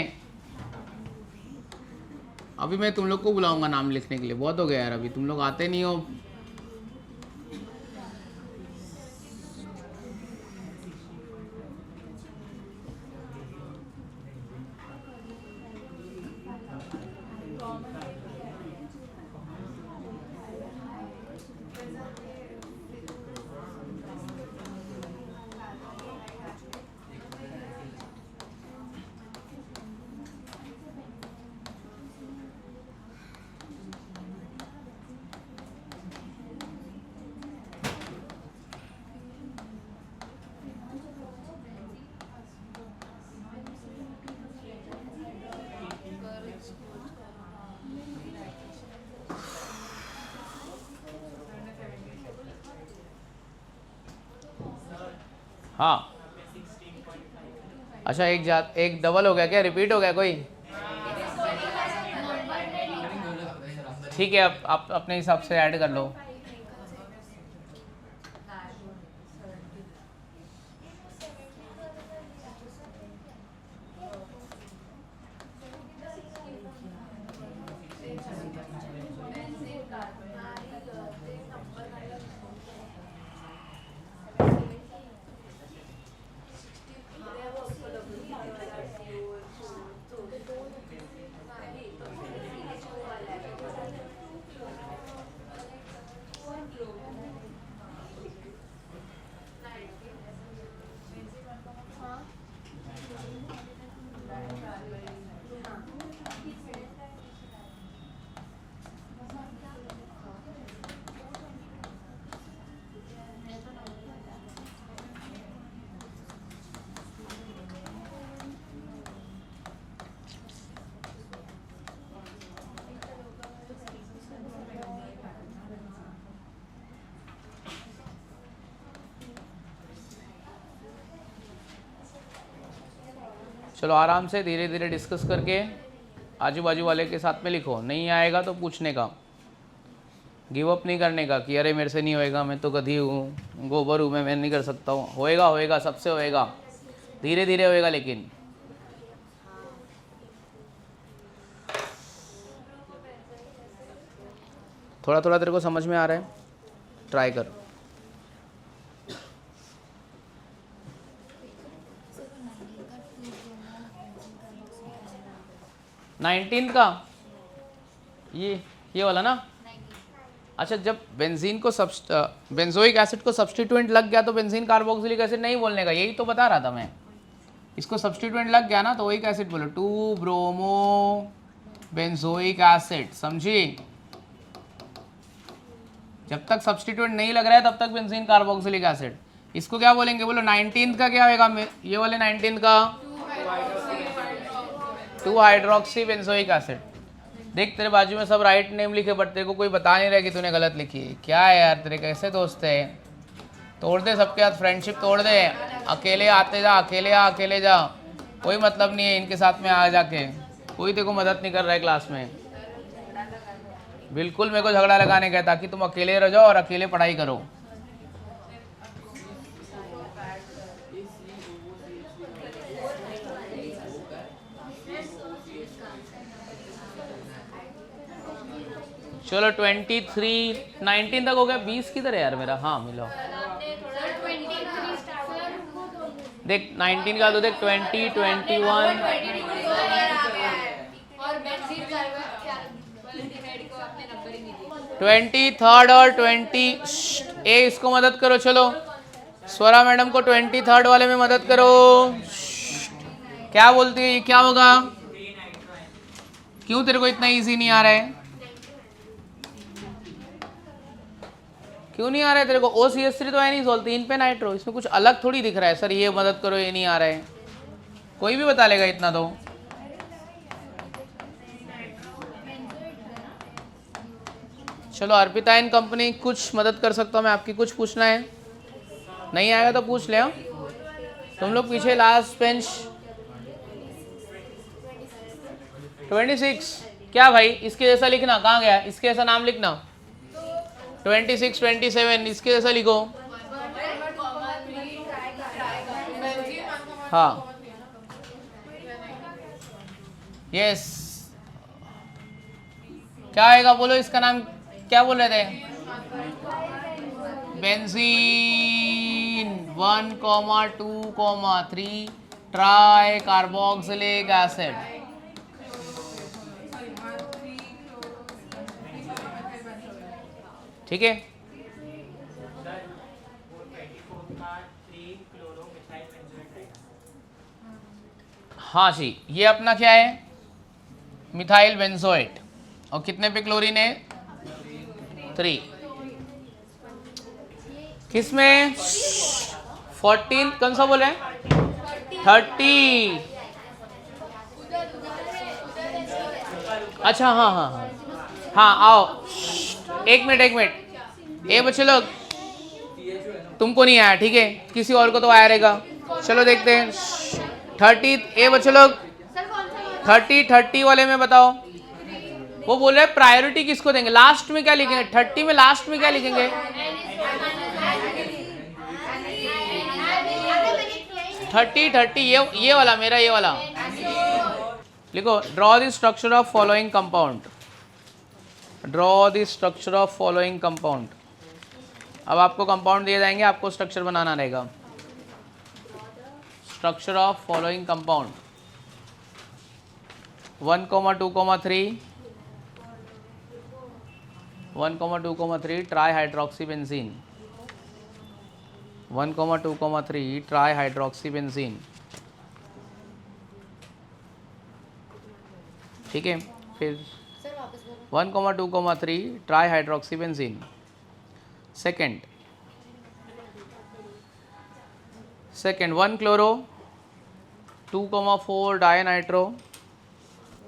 अभी मैं तुम लोग को बुलाऊंगा नाम लिखने के लिए, बहुत हो गया यार, अभी तुम लोग आते नहीं हो। हाँ अच्छा, एक डबल हो गया क्या? रिपीट हो गया कोई? ठीक है, आप अपने हिसाब से ऐड कर लो। चलो आराम से धीरे धीरे डिस्कस करके आजू बाजू वाले के साथ में लिखो। नहीं आएगा तो पूछने का, गिव अप नहीं करने का कि अरे मेरे से नहीं होएगा, मैं तो गधी हूँ, गोबर हूँ, मैं नहीं कर सकता हूँ। होएगा होएगा, सबसे होएगा, धीरे धीरे होएगा। लेकिन थोड़ा थोड़ा तेरे को समझ में आ रहा है, ट्राई कर। नाइनटीन का ये वाला ना। अच्छा, जब बेंजीन को बेंजोइक एसिड को सब्स्टिट्यूएंट लग गया तो बेंजीन कार्बोक्सिलिक एसिड नहीं बोलने का, यही तो बता रहा था मैं। इसको सब्स्टिट्यूएंट लग गया ना तो ओइक एसिड बोलो, 2 ब्रोमो बेंजोइक एसिड, समझी। जब तक सब्स्टिट्यूएंट नहीं लग रहा है तब तक बेंजीन कार्बोक्सिलिक एसिड। इसको क्या बोलेंगे बोलो, 19 का क्या होगा, ये वाले 19 का 2 हाइड्रोक्सी बेंजोइक एसिड। देख तेरे बाजू में सब राइट नेम लिखे बट तेरे को कोई बता नहीं रहा कि तूने गलत लिखी है। क्या है यार, तेरे कैसे दोस्त है, तोड़ दे सबके साथ फ्रेंडशिप तोड़ दे। अकेले आते जा, अकेले आ, अकेले जा, कोई मतलब नहीं है इनके साथ में आ जाके, कोई तेरे को मदद नहीं कर रहा है क्लास में। बिल्कुल मेरे को झगड़ा लगाने का, ताकि तुम अकेले रह जाओ और अकेले पढ़ाई करो। चलो 23, 19 तक हो गया। 20 किधर है यार मेरा, हाँ मिलो। देख 19 का तो देख 20, 21, 23rd और 20 ए, इसको मदद करो। चलो स्वरा मैडम को 23rd वाले में मदद करो। क्या बोलती है, ये क्या होगा? क्यों तेरे को इतना इजी नहीं आ रहा है? क्यों नहीं आ रहा है तेरे को? OCH3 तो एनिसोल, 3 पे नाइट्रो, इसमें कुछ अलग थोड़ी दिख रहा है। सर ये मदद करो, ये नहीं आ रहा है, कोई भी बता लेगा इतना तो। चलो अर्पिता एंड कंपनी, कुछ मदद कर सकता हूँ मैं आपकी? कुछ पूछना है? नहीं आएगा तो पूछ ले। तुम लोग पीछे लास्ट बेंच 26, क्या भाई इसके जैसा लिखना, कहाँ गया? इसके जैसा नाम लिखना, 26, 27, इसके जैसा लिखो। हाँ यस, क्या आएगा बोलो, इसका नाम क्या बोल रहे थे? Benzene 1,2,3 try carboxylic acid. ठीक है, हाँ जी, ये अपना क्या है? Methyl benzoate. और कितने पे क्लोरीन है? 3। किसमें? 14, कौन सा बोले? 30। अच्छा हाँ हाँ हाँ हाँ, आओ एक मिनट। ए बच्चे लोग, तुमको नहीं आया, ठीक है, किसी और को तो आया रहेगा। चलो देखते हैं 30। ए बच्चे लोग 30 वाले में बताओ। वो बोल रहे प्रायोरिटी किसको देंगे, लास्ट में क्या लिखेंगे? 30 में लास्ट में क्या लिखेंगे? 30 ये वाला मेरा, ये वाला लिखो। Draw the structure of following compound. Draw the structure of following compound. अब आपको कंपाउंड दिए जाएंगे, आपको स्ट्रक्चर बनाना रहेगा। Structure of following compound 1,2,3 1,2,3 try hydroxy benzene. 1,2,3 try hydroxy benzene. ठीक है, फिर 1,2,3 try hydroxy benzene. Second 1 chloro 2,4 dinitro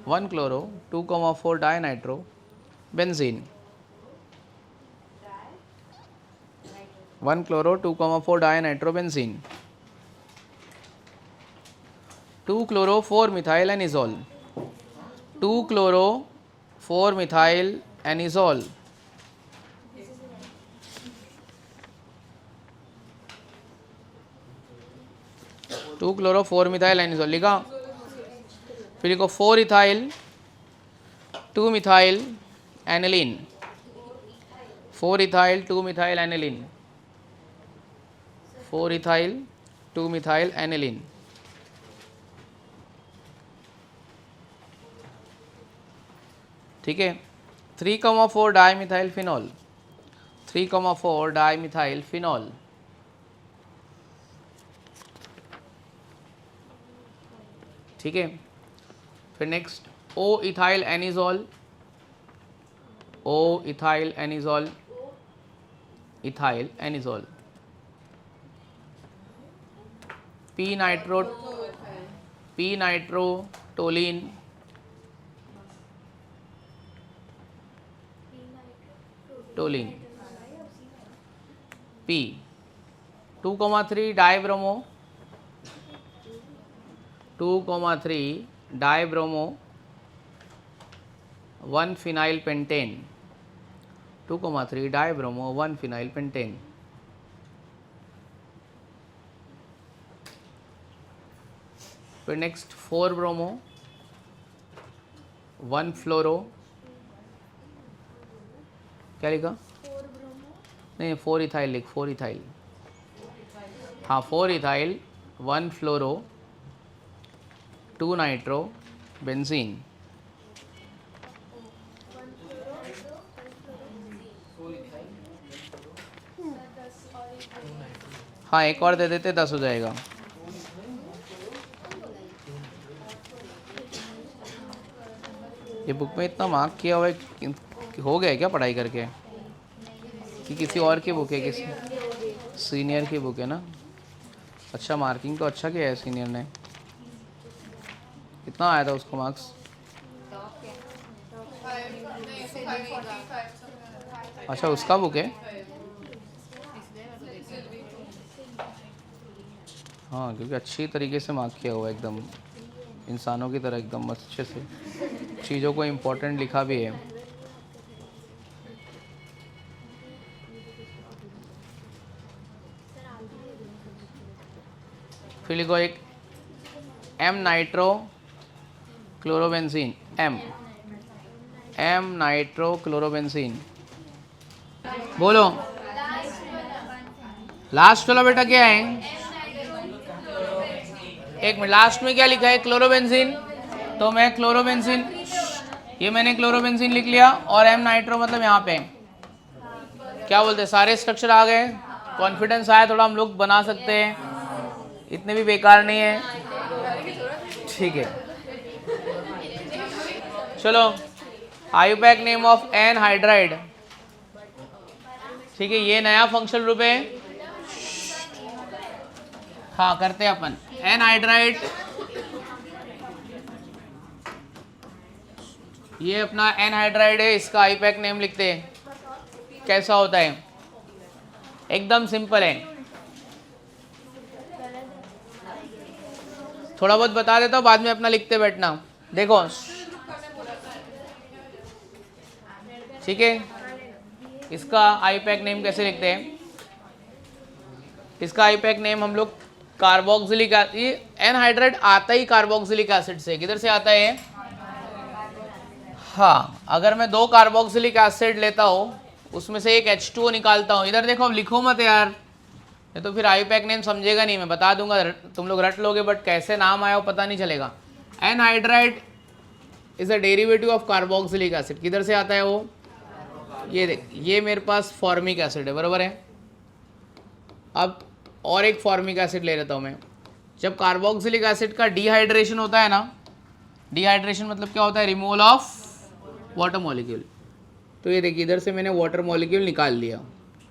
1 chloro 2,4 dinitro benzene. 1 chloro 2,4 dinitro benzene. 2 chloro 4 methyl anisole. 2 chloro 4 methyl anisole. Two chloro 4 methyl anisole लिखा। फिर लिखो 4 ethyl 2 methyl aniline. 4 ethyl 2 methyl aniline, 4 ethyl 2 methyl aniline. ठीक है। 3,4 dimethyl phenol, 3,4 dimethyl phenol. ठीक है। फिर next O ethyl anisole, O ethyl anisole, ethyl anisole. P nitrotoluene, toluene. P 2,3 dibromo, 2,3 dibromo 1 phenyl pentane, 2,3 dibromo 1 phenyl pentane. फिर next 4 bromo 1 fluoro, क्या लिखा? 4 bromo, नहीं 4 ethyl लिख, 4 इथाइल। हाँ 4 इथाइल 1 फ्लोरो 2 nitro benzene. हाँ एक और दे देते 10 हो जाएगा। ये बुक में इतना मार्क किया हुआ है हो गया है क्या पढ़ाई करके, कि किसी और की बुक है? किसी सीनियर की बुक है ना। अच्छा मार्किंग तो अच्छा किया है सीनियर ने। कितना आया था उसको मार्क्स? अच्छा उसका बुक है। हाँ क्योंकि अच्छी तरीके से मार्क किया हुआ है एकदम इंसानों की तरह, एकदम अच्छे से चीज़ों को इम्पोर्टेंट लिखा भी है। फिर लिखो एक m nitro chlorobenzene, m nitro chlorobenzene. बोलो लास्ट वाला बेटा क्या है? एक मिनट, लास्ट में क्या लिखा है? क्लोरोबेंजीन। तो मैं क्लोरोबेंजीन, ये मैंने क्लोरोबेंजीन लिख लिया, और एम नाइट्रो मतलब यहाँ पे क्या बोलते हैं, सारे स्ट्रक्चर आ गए। कॉन्फिडेंस आया थोड़ा, हम लोग बना सकते हैं, इतने भी बेकार नहीं है। ठीक है चलो, IUPAC name of n hydride. ठीक है, ये नया फंक्शनल ग्रुप है। हाँ करते हैं अपन। एन हाइड्राइड, ये अपना एन हाइड्राइड है, इसका आयुपैक नेम लिखते हैं। कैसा होता है? एकदम सिंपल है, थोड़ा बहुत बता देता हूँ, बाद में अपना लिखते बैठना। देखो ठीक है, इसका आयुपैक नेम कैसे लिखते हैं? इसका आयुपैक नेम हम लोग कार्बोक्सिलिक, ये एनहाइड्राइड आता ही कार्बोक्सिलिक एसिड से। किधर से आता है? हाँ, अगर मैं 2 कार्बोक्सिलिक एसिड लेता हूँ, उसमें से एक H2O निकालता हूँ। इधर देखो, अब लिखो मत यार, ये तो फिर आयुपैक नेम समझेगा नहीं। मैं बता दूंगा, तुम लोग रट लोगे, बट कैसे नाम आया वो पता नहीं चलेगा। Anhydride is a derivative of carboxylic acid. किधर से आता है वो? ये देख, ये मेरे पास फॉर्मिक एसिड है, बराबर है। अब और एक फॉर्मिक एसिड ले लेता हूँ मैं। जब कार्बोक्सिलिक एसिड का डिहाइड्रेशन होता है ना, डिहाइड्रेशन मतलब क्या होता है? Removal of water molecule. तो ये देखिए, इधर से मैंने वाटर मॉलिक्यूल निकाल लिया,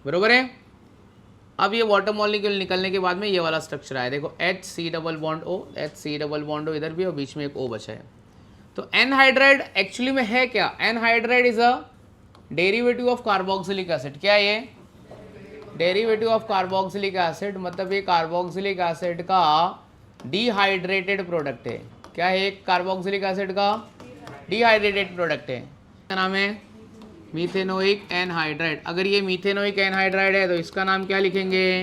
बराबर है। अब ये वाटर मॉलिक्यूल निकलने के बाद में ये वाला स्ट्रक्चर आया, देखो HC double bond O, HC double bond O इधर भी, और बीच में एक O बचा है। तो एनहाइड्राइड एक्चुअली में है क्या? Anhydride is a derivative of carboxylic acid. क्या ये? डेरिवेटिव ऑफ कार्बोक्सिलिक एसिड, मतलब ये कार्बोक्सिलिक एसिड का डिहाइड्रेटेड प्रोडक्ट है। क्या है? कार्बोक्सिलिक एसिड का डिहाइड्रेटेड प्रोडक्ट है। क्या नाम है? Methanoic anhydride. अगर ये मीथेनोइक एनहाइड्राइड है तो इसका नाम क्या लिखेंगे?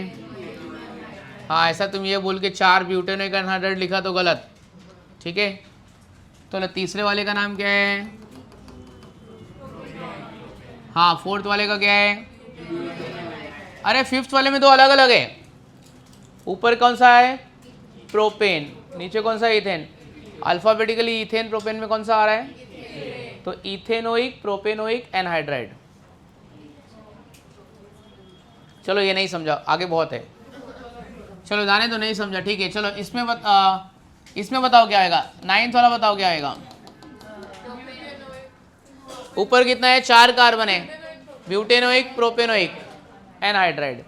हाँ, ऐसा तुम ये बोल के 4 ब्यूटेनोइक एनहाइड्राइड लिखा तो गलत। ठीक है, तो तीसरे वाले का नाम क्या है? हाँ, फोर्थ वाले का क्या है? अरे फिफ्थ वाले में दो अलग अलग है, ऊपर कौन सा है प्रोपेन, नीचे कौन सा है इथेन। अल्फाबेटिकली इथेन प्रोपेन में कौन सा आ रहा है, तो इथेनोइक प्रोपेनोइक एनहाइड्राइड। चलो ये नहीं समझा, आगे बहुत है, चलो जाने तो, नहीं समझा ठीक है। चलो इसमें बताओ क्या आएगा, 9th वाला बताओ क्या आएगा। ऊपर कितना है, 4 कार्बन है, ब्यूटेनोइक प्रोपेनोइक एनहाइड्राइड,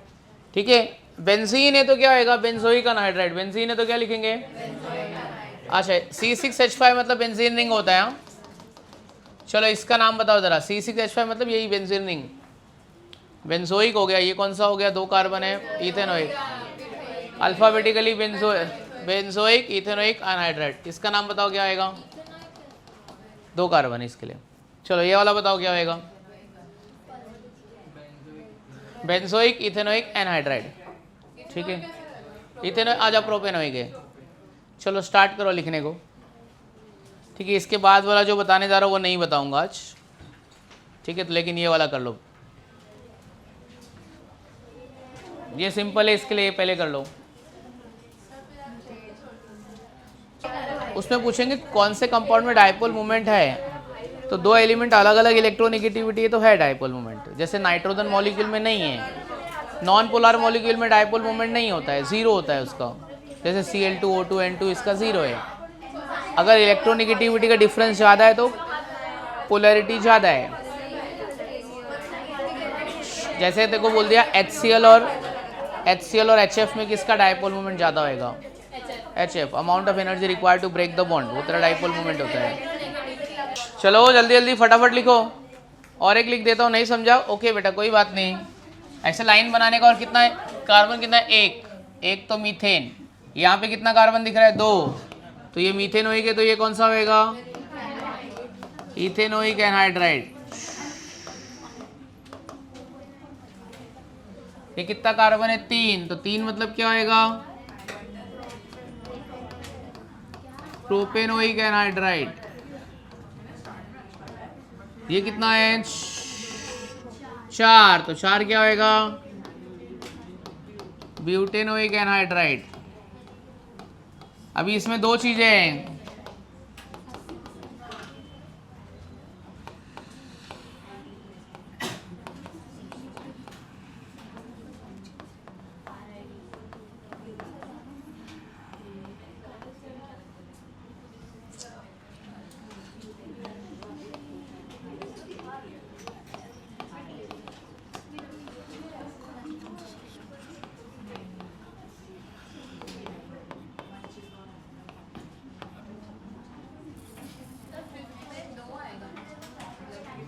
ठीक है। बेंजीन है तो क्या आएगा, बेंजोइक एनहाइड्राइड। बेंजीन है तो क्या लिखेंगे, अच्छा C6H5 मतलब बेंजीन रिंग होता है। हाँ चलो इसका नाम बताओ जरा, C6H5 मतलब यही बेंजीन रिंग। बेंजोइक हो गया, ये कौन सा हो गया, 2 कार्बन है, ethanoic. Alphabetically benzoic ethanoic anhydride. इसका नाम बताओ क्या आएगा, 2 कार्बन है इसके लिए। चलो ये वाला बताओ क्या आएगा, बेंजोइक इथेनोइक एनहाइड्राइड, ठीक है। इथेनोइक आजा प्रोपेनोइक है। चलो स्टार्ट करो लिखने को, ठीक है। इसके बाद वाला जो बताने जा रहा हूँ वो नहीं बताऊंगा आज, ठीक है। तो लेकिन ये वाला कर लो, ये सिंपल है, इसके लिए पहले कर लो। उसमें पूछेंगे कौन से कंपाउंड में डायपोल मोमेंट है, तो 2 एलिमेंट अलग अलग इलेक्ट्रोनेगेटिविटी है तो है डायपोल मोमेंट। जैसे नाइट्रोजन मॉलिक्यूल में नहीं है, नॉन पोलर मॉलिक्यूल में डायपोल मोमेंट नहीं होता है, 0 होता है उसका। जैसे Cl2O2 N2 इसका 0 है। अगर इलेक्ट्रोनेगेटिविटी का डिफरेंस ज़्यादा है तो पोलैरिटी ज़्यादा है। जैसे देखो बोल दिया HCl और HF में किसका डायपोल मोमेंट ज़्यादा होएगा, HF। Amount of energy required to break the bond, वो तेरा डायपोल मोमेंट होता है। चलो जल्दी जल्दी फटाफट लिखो, और एक लिख देता हूँ, नहीं समझा ओके बेटा कोई बात नहीं। ऐसे लाइन बनाने का। और कितना है कार्बन, कितना है, एक तो मीथेन। यहाँ पे कितना कार्बन दिख रहा है, 2, तो ये मीथेनोइक है, तो ये कौन सा होएगा, इथेनोइक एनहाइड्राइड। ये कितना कार्बन है, 3, तो 3 मतलब क्या होएगा, प्रोपेनोइक एनहाइड्राइड। ये कितना है, 4, तो 4 क्या होएगा, ब्यूटेनोइक एनहाइड्राइड। अभी इसमें 2 चीजें हैं,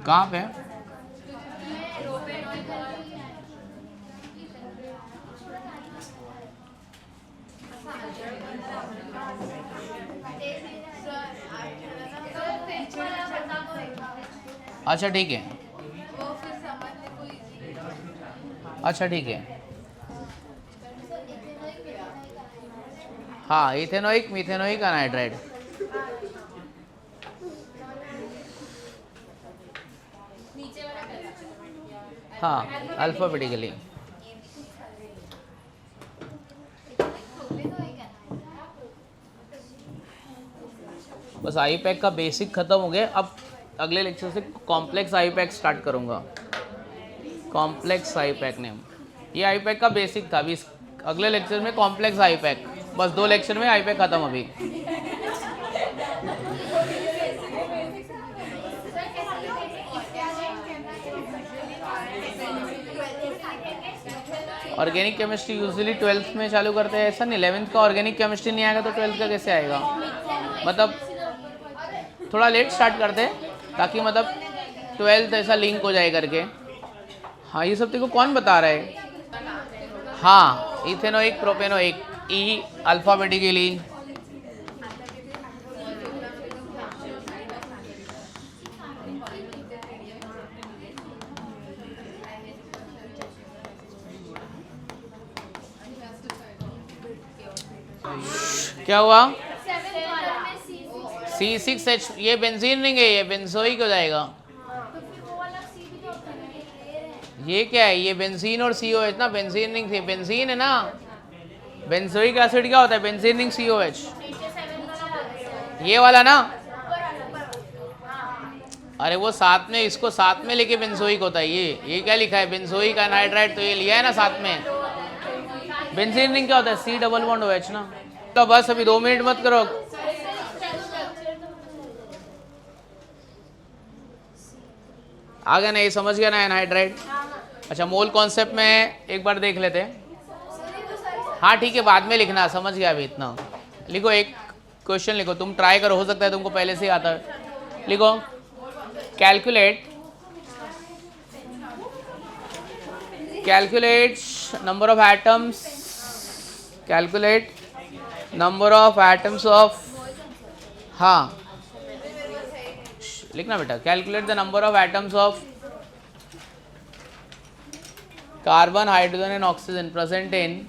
कहाँ पे, अच्छा ठीक है, अच्छा ठीक है। हाँ इथेनोइक मीथेनोइक एनहाइड्राइड। हाँ अल्फाबेटिकली। बस आई पैक का बेसिक खत्म हो गया। अब अगले लेक्चर से कॉम्प्लेक्स आई पैक स्टार्ट करूँगा। कॉम्प्लेक्स आई पैक नेम, ये आई पैक का बेसिक था। अभी अगले लेक्चर में कॉम्प्लेक्स आई पैक, बस 2 लेक्चर में आई पैक खत्म अभी। ऑर्गेनिक केमिस्ट्री यूजुअली 12th में चालू करते हैं, ऐसा नहीं। 11th का ऑर्गेनिक केमिस्ट्री नहीं आएगा तो 12th का कैसे आएगा, मतलब थोड़ा लेट स्टार्ट करते हैं ताकि मतलब 12th ऐसा लिंक हो जाए करके। हाँ ये सब तेरे को कौन बता रहा है। हाँ इथेनोइक प्रोपेनोइक, ई अल्फाबेटिकली। क्या हुआ, C6H, ये बेंजीन रिंग है, ये बेंजोइक हो जाएगा। ये क्या है, ये बेंजीन और COH ना, बेंजीन रिंग थी, बेंजीन है ना, बेंजोइक एसिड क्या होता है, बेंजीन रिंग COH, ये वाला ना। अरे वो साथ में, इसको साथ में लेके बेंजोइक होता है, ये क्या लिखा है, बेंजोइक एनहाइड्राइड, तो ये लिया है ना साथ में। बेंजीन रिंग क्या होता है, C डबल बॉन्ड OH ना। तो बस अभी 2 मिनट मत करो। आ गया ना, ये समझ गया ना एनहाइड्राइड। अच्छा मोल कॉन्सेप्ट में एक बार देख लेते हैं। हाँ ठीक है, बाद में लिखना, समझ गया अभी इतना। लिखो, एक क्वेश्चन लिखो, तुम ट्राई करो, हो सकता है तुमको पहले से ही आता है। लिखो, calculate number of atoms, calculate number of atoms of, हाँ लिखना बेटा, calculate the number of atoms of carbon, hydrogen and oxygen present in,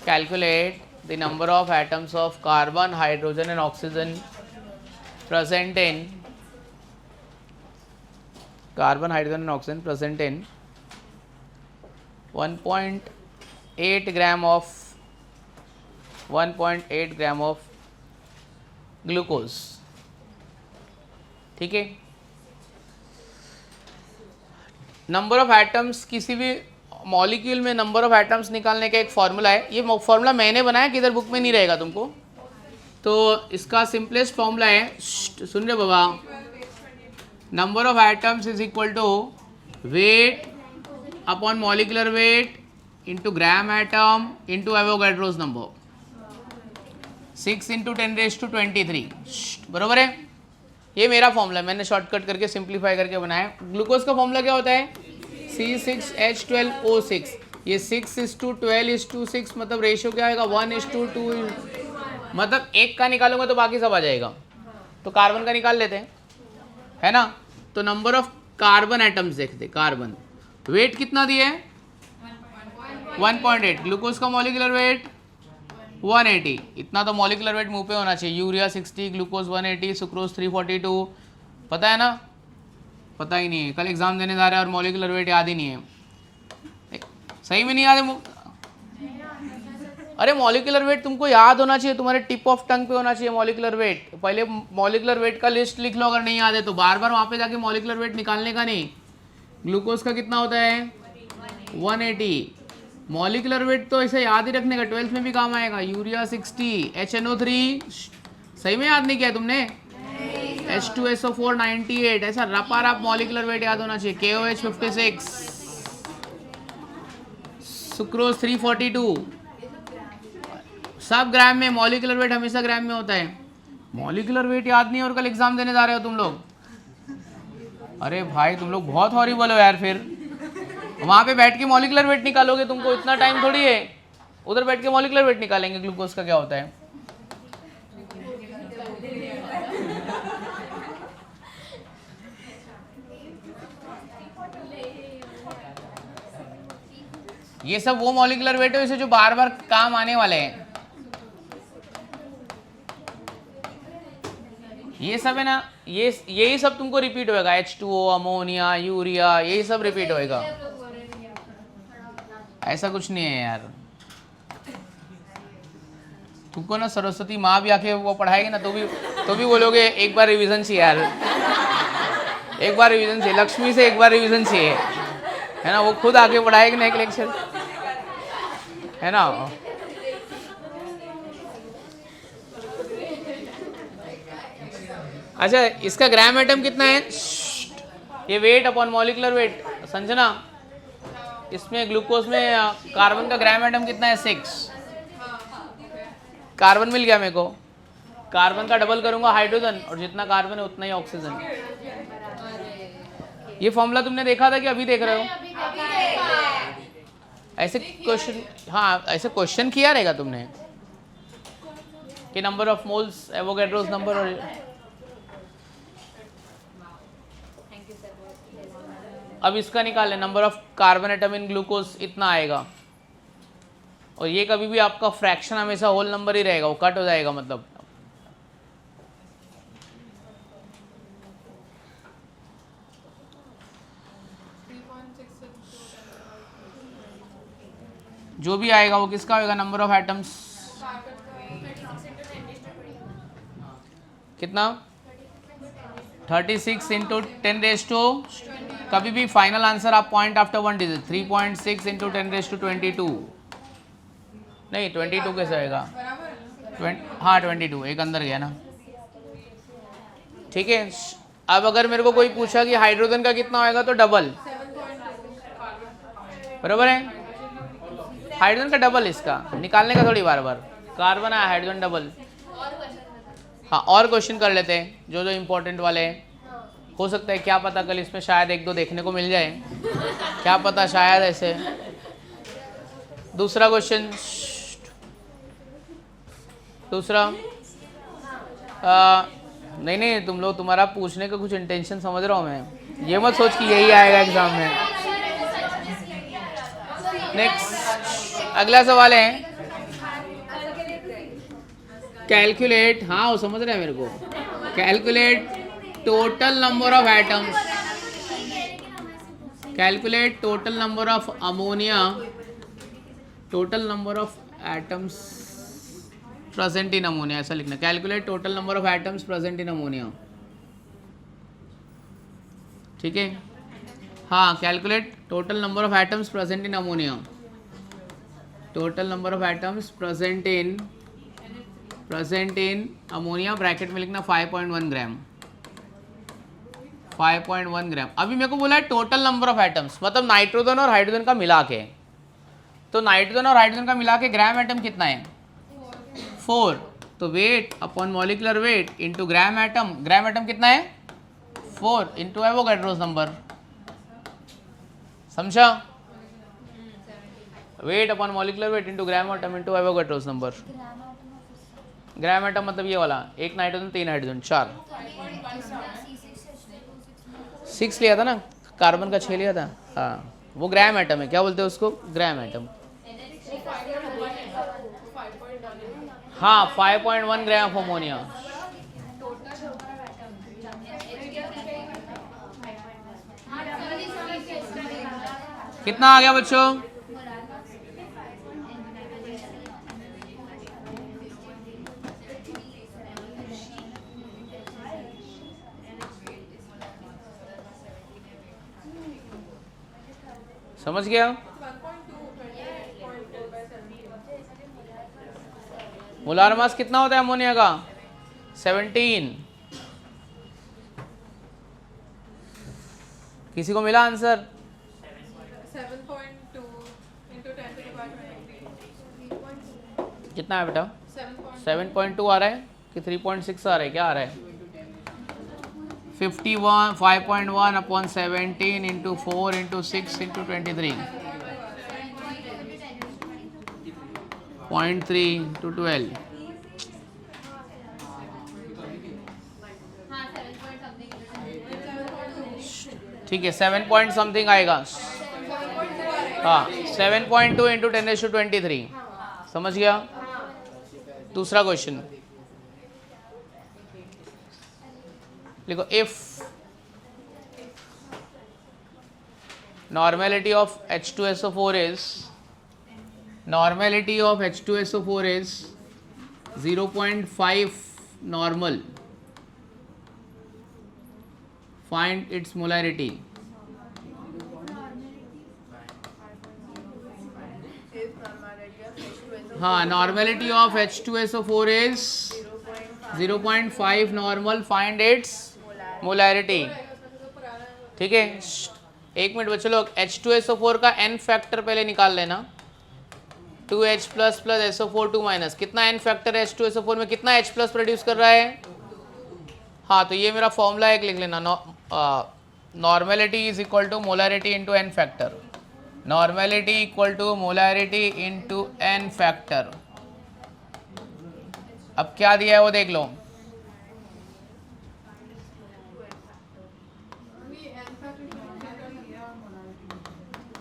calculate the number of atoms of carbon, hydrogen and oxygen present in, carbon, hydrogen and oxygen present in 1.8 gram of 1.8 gram of glucose। ठीक है, number of atoms, किसी भी molecule में number of atoms निकालने का एक formula है। ये फॉर्मूला मैंने बनाया, किधर बुक में नहीं रहेगा तुमको। तो इसका सिंपलेस्ट फॉर्मूला है, सुन रहे बाबा, number of atoms is equal to weight upon molecular weight into gram atom into Avogadro's number, 6 × 10⁻23। बरोबर है, ये मेरा फॉर्मूला है, मैंने शॉर्टकट करके सिंप्लीफाई करके बनाया। ग्लूकोज का फॉर्मूला क्या होता है, C6H12O6। ये 6:12:6, मतलब रेशियो क्या आएगा, 1:2, मतलब एक का निकालूंगा तो बाकी सब आ जाएगा। तो कार्बन का निकाल लेते हैं, है ना। तो नंबर ऑफ कार्बन एटम्स देखते, कार्बन वेट कितना दिए है 1.8, ग्लूकोज का मॉलिक्यूलर वेट 180, इतना तो मॉलिक्यूलर वेट मुंह पे होना चाहिए। यूरिया 60, ग्लूकोज 180, सुक्रोज 342, पता है ना, पता ही नहीं है, कल एग्जाम देने जा रहा है और मॉलिक्यूलर वेट याद ही नहीं है, सही में नहीं याद है। अरे मॉलिक्यूलर वेट तुमको याद होना चाहिए, तुम्हारे टिप ऑफ टंग पे होना चाहिए मॉलिक्यूलर वेट। पहले मॉलिक्यूलर वेट का लिस्ट लिख लो, अगर नहीं याद है तो बार बार वहाँ पे जाके मॉलिक्यूलर वेट निकालने का नहीं। ग्लूकोज का कितना होता है 180, मॉलिक्यूलर वेट तो ऐसे याद ही रखने का, 12th में भी काम आएगा। यूरिया 60, HNO3 सही में याद नहीं किया तुमने, H2SO4 98, ऐसा रपा रप मॉलिक्यूलर वेट याद होना चाहिए। KOH 56, सुक्रोज 342, सब ग्राम में। मॉलिक्यूलर वेट हमेशा ग्राम में होता है। मॉलिक्यूलर वेट याद नहीं और कल एग्जाम देने जा रहे हो तुम लोग, अरे भाई तुम लोग बहुत हॉरिबल हो यार। फिर वहाँ पे बैठ के मॉलिक्यूलर वेट निकालोगे, तुमको इतना टाइम थोड़ी है, उधर बैठ के मॉलिक्यूलर वेट निकालेंगे ग्लूकोज का क्या होता है। ये सब वो मॉलिक्यूलर वेट है जो बार बार काम आने वाले हैं। ये सब है ना, यही सब तुमको रिपीट होएगा, H2O, अमोनिया, यूरिया, यही सब रिपीट होएगा। ऐसा कुछ नहीं है यार, तुमको ना सरस्वती माँ भी आके वो पढ़ाएगी ना तो भी बोलोगे एक बार रिवीजन चाहिए यार, एक बार रिवीजन चाहिए, लक्ष्मी से एक बार रिवीजन चाहिए, है ना। वो खुद आके पढ़ाएगी ना एक लेक्चर, है ना। अच्छा इसका ग्राम एटम कितना है, ये वेट अपॉन मॉलिक्यूलर वेट, समझना। इसमें ग्लूकोज में कार्बन का ग्राम एटम कितना है 6, कार्बन मिल गया मेरे को, कार्बन का डबल करूंगा हाइड्रोजन, और जितना कार्बन है उतना ही ऑक्सीजन। ये फॉर्मूला तुमने देखा था कि अभी देख रहे हो, ऐसे क्वेश्चन, हाँ ऐसे क्वेश्चन किया रहेगा तुमने कि number of moles, Avogadro's number, और अब इसका निकालें, number of carbon atom in glucose इतना आएगा। और ये कभी भी आपका फ्रैक्शन हमेशा होल नंबर ही रहेगा, वो कट हो जाएगा मतलब। जो भी आएगा वो किसका होगा, नंबर ऑफ एटम्स कितना 36 इंटू 10 रेज टू, कभी भी फाइनल आंसर आप point after one digit 3.6 into 10 raise to 22, नहीं 22 कैसे आएगा, हाँ 22 एक अंदर गया ना। ठीक है, अब अगर मेरे को कोई पूछा कि हाइड्रोजन का कितना होएगा तो डबल, बराबर है, हाइड्रोजन का डबल इसका निकालने का थोड़ी बार बार, कार्बन है हाइड्रोजन डबल। हाँ और क्वेश्चन कर लेते हैं जो जो इम्पोर्टेंट वाले हैं, हो सकता है क्या पता कल इसमें शायद एक दो देखने को मिल जाए, क्या पता शायद ऐसे। दूसरा क्वेश्चन, दूसरा नहीं नहीं तुम लोग, तुम्हारा पूछने का कुछ इंटेंशन समझ रहा हूँ मैं, ये मत सोच कि यही आएगा एग्जाम में। नेक्स्ट अगला सवाल है कैलकुलेट, हाँ वो समझ रहे हैं मेरे को, calculate total number of atoms, calculate total number of ammonia, total number of atoms present in ammonia, ऐसा लिखना, calculate total number of atoms present in ammonia. ठीक है, हाँ calculate total number of atoms present in ammonia, total number of atoms present in ammonia, bracket में लिखना 5.1 ग्राम, 5.1 ग्राम। अभी मेरे को बोला है टोटल नंबर ऑफ एटम्स, मतलब नाइट्रोजन और हाइड्रोजन का मिला के, तो नाइट्रोजन और हाइड्रोजन का मिला के ग्राम एटम कितना है 4, तो wait upon molecular weight into gram atom कितना है 4 इंटू एवोगैड्रोस नंबर, समझा, wait upon molecular weight into gram atom into Avogadro's number. Gram atom मतलब ये वाला, एक नाइट्रोजन 3 हाइड्रोजन 4, 6 लिया था ना, कार्बन का 6 लिया था, हाँ वो ग्राम एटम है, क्या बोलते हैं उसको, ग्राम एटम। हाँ 5.1 ग्राम ऑफ अमोनिया, कितना आ गया बच्चों, समझ गया। मोलार मास कितना होता है अमोनिया का 17, किसी को मिला answer 7.2 into 10 to the power 23. कितना है बेटा 7.2. 7.2 आ रहा है कि 3.6 आ रहा है, क्या आ रहा है 51 5.1 upon 17 into 4 into 6 into 23 0.3 into 12, ठीक है 7 पॉइंट समथिंग आएगा, हाँ 7.2 इंटू 10⁻23, समझ गया। दूसरा क्वेश्चन लिखो, if normality of H2SO4 is, normality of H2SO4 is 0.5 normal, find its molarity। हाँ normality of H2SO4 is 0.5 normal, find its molarity। ठीक है, एक मिनट बच्चों लोग, H2SO4 का n फैक्टर पहले निकाल लेना, 2H plus plus SO4 2 minus, कितना n फैक्टर है H2SO4 में, कितना H प्लस प्रोड्यूस कर रहा है, हाँ तो ये मेरा फॉर्मूला एक लिख लेना, normality is equal to molarity into n factor, normality equal to molarity into n factor. अब क्या दिया है वो देख लो,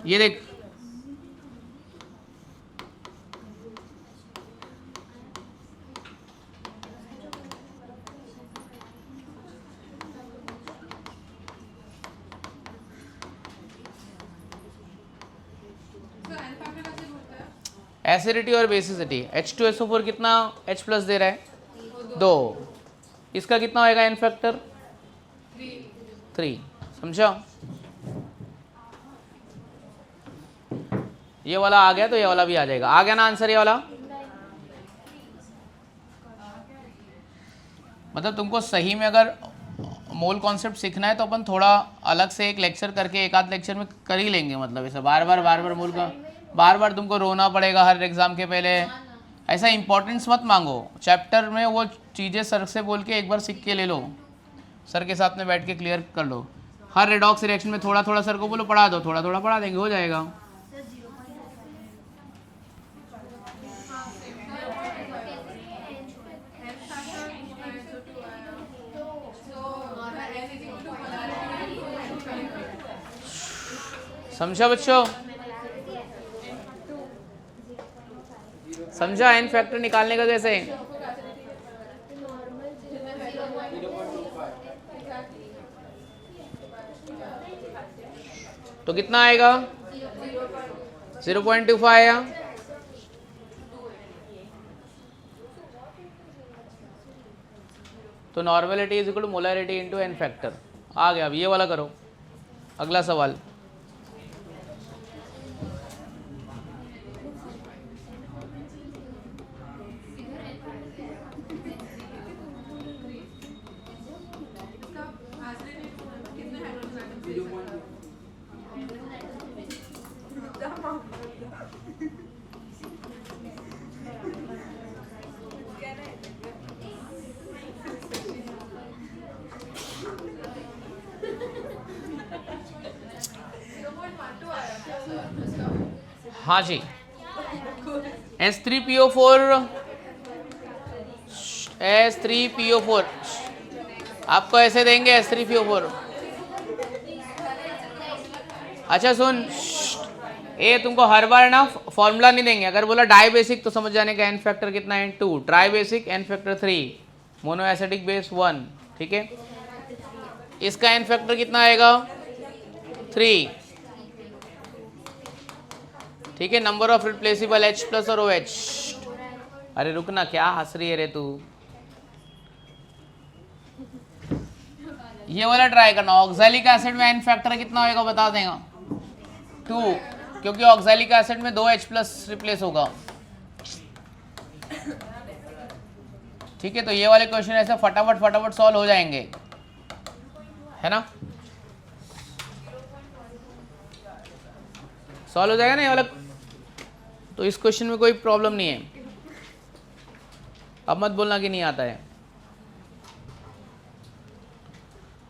ये देख एसिडिटी और बेसिसिटी, H2SO4 कितना H प्लस दे रहा है 2, इसका कितना होएगा एन फैक्टर 3, समझा। ये वाला आ गया तो ये वाला भी आ जाएगा, आ गया ना आंसर ये वाला। मतलब तुमको सही में अगर मोल कॉन्सेप्ट सीखना है तो अपन थोड़ा अलग से एक लेक्चर करके एक आध लेक्चर में कर ही लेंगे, मतलब ऐसा बार बार मोल का बार बार तुमको रोना पड़ेगा हर एग्जाम के पहले, ऐसा इंपॉर्टेंस मत मांगो। चैप्टर में वो चीज़ें सर से बोल के एक बार सीख के ले लो, सर के साथ में बैठ के क्लियर कर लो। हर रेडॉक्स रिएक्शन में थोड़ा थोड़ा सर को बोलो पढ़ा दो, थोड़ा थोड़ा पढ़ा देंगे, हो जाएगा। समझा बच्चों, समझा एन फैक्टर निकालने का कैसे। तो कितना आएगा 0.25 आया। तो normality is equal to molarity into n factor आ गया। अब ये वाला करो, अगला सवाल। हाँ जी, H3PO4 आपको ऐसे देंगे H3PO4। अच्छा सुन, ये तुमको हर बार ना फॉर्मूला नहीं देंगे। अगर बोला डाई बेसिक तो समझ जाने का एन फैक्टर कितना है 2, tribasic n factor 3, monoacidic base 1, ठीक है। इसका एन फैक्टर कितना आएगा 3, ठीक है। नंबर ऑफ रिप्लेसिबल H प्लस और OH। अरे रुकना, क्या हंस रही है रे तू। ये वाला ट्राई करना, ऑक्सैलिक एसिड में एन फैक्टर कितना होगा बता देगा 2, क्योंकि ऑक्सैलिक एसिड में 2 H प्लस रिप्लेस होगा, ठीक है। तो ये वाले क्वेश्चन ऐसे फटाफट सॉल्व हो जाएंगे, है ना। सॉल्व हो जाएगा ना ये वाला। तो इस क्वेश्चन में कोई प्रॉब्लम नहीं है। अब मत बोलना कि नहीं आता है।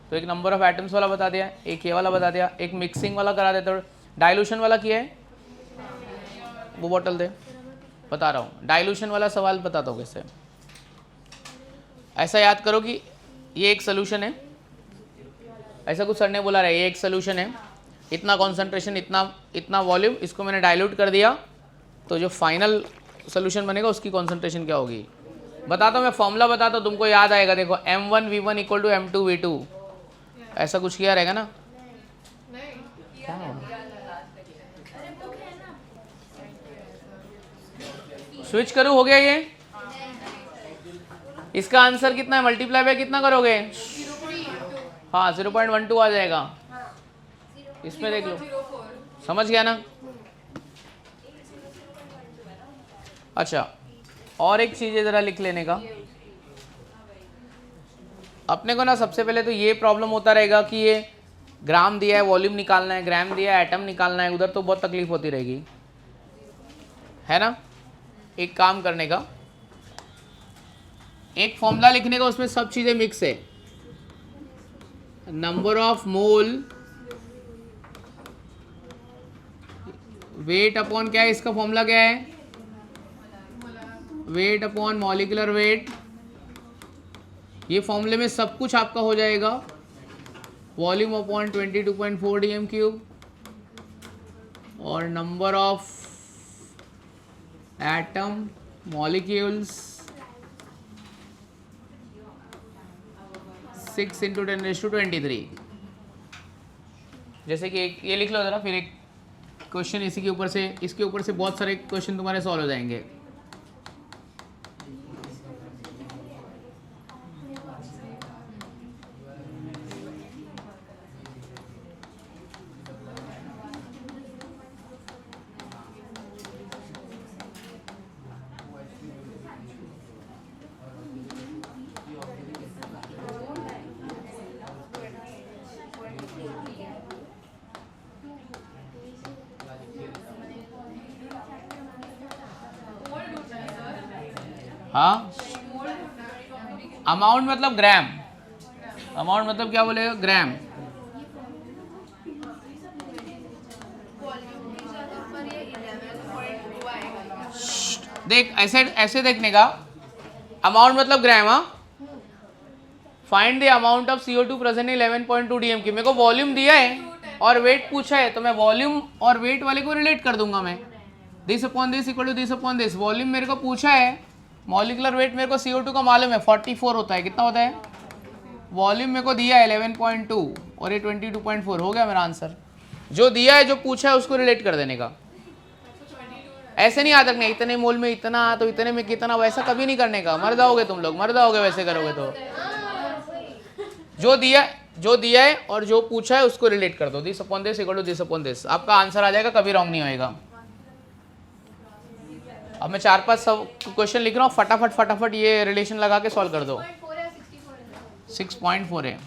तो एक नंबर ऑफ एटम्स वाला बता दिया, एक ये वाला बता दिया, एक मिक्सिंग वाला करा देता हूँ। डाइल्यूशन वाला किया है, वो बॉटल दे, बता रहा हूँ। डाइल्यूशन वाला सवाल बताता हूँ कैसे। ऐसा याद करो कि ये एक सोल्यूशन है, ऐसा कुछ सर ने बोला रहा है, ये एक सोल्यूशन है, इतना कॉन्सेंट्रेशन, इतना वॉल्यूम, इसको मैंने डाइल्यूट कर दिया, तो जो फाइनल सोल्यूशन बनेगा उसकी कॉन्सेंट्रेशन क्या होगी। बताता हूँ मैं, फॉर्मूला बताता हूँ, तुमको याद आएगा। देखो M1V1 इक्वल टू M2V2, ऐसा कुछ किया रहेगा ना। स्विच करूँ, हो गया ये। इसका आंसर कितना है, मल्टीप्लाई बाय कितना करोगे। हाँ 0.12 आ जाएगा। इसमें देख लो, समझ गया ना। अच्छा, और एक चीज़ है ज़रा लिख लेने का। अपने को ना सबसे पहले तो ये प्रॉब्लम होता रहेगा कि ये ग्राम दिया है, वॉल्यूम निकालना है, ग्राम दिया है, एटम निकालना है, उधर तो बहुत तकलीफ होती रहेगी, है ना। एक काम करने का, एक फॉर्मूला लिखने का, उसमें सब चीज़ें मिक्स है। Number of mole weight upon क्या है, इसका फॉर्मूला क्या है, वेट अपॉन मॉलिक्यूलर वेट। ये फॉर्मूले में सब कुछ आपका हो जाएगा। वॉल्यूम अपॉन 22.4 dm³ और नंबर ऑफ एटम मॉलिक्यूल्स 6 × 10⁻23। जैसे कि एक ये लिख लो जरा, फिर एक क्वेश्चन इसी के ऊपर से, इसके ऊपर से बहुत सारे क्वेश्चन तुम्हारे सॉल्व हो जाएंगे। हाँ, अमाउंट मतलब ग्राम, अमाउंट मतलब क्या बोलेगा, ग्राम। देख ऐसे ऐसे देखने का, अमाउंट मतलब ग्राम। हाँ, find the amount of CO2 present 11.2 dm की। मेरे को वॉल्यूम दिया है और वेट पूछा है, तो मैं वॉल्यूम और वेट वाले को रिलेट कर दूंगा मैं। This upon this equal to this upon this. Volume मेरे को पूछा है, मॉलिकुलर वेट मेरे को CO2 का मालूम है 44 होता है। कितना होता है? वॉल्यूम मेरे को दिया है 11.2 और ये 22.4। हो गया मेरा आंसर। जो दिया है, जो पूछा है, उसको रिलेट कर देने का। ऐसे नहीं याद रखना इतने मोल में इतना तो इतने में कितना, वैसा कभी नहीं करने का। मर जाओगे तुम लोग, मर जाओगे वैसे करोगे तो। जो दिया है और जो पूछा है उसको रिलेट कर दो। This upon this equal to this upon this, आपका आंसर आ जाएगा, कभी रॉन्ग नहीं होएगा। अब मैं 4-5 सब क्वेश्चन लिख रहा हूँ, फटाफट फटाफट ये रिलेशन लगा के सॉल्व कर दो। 6.4 है।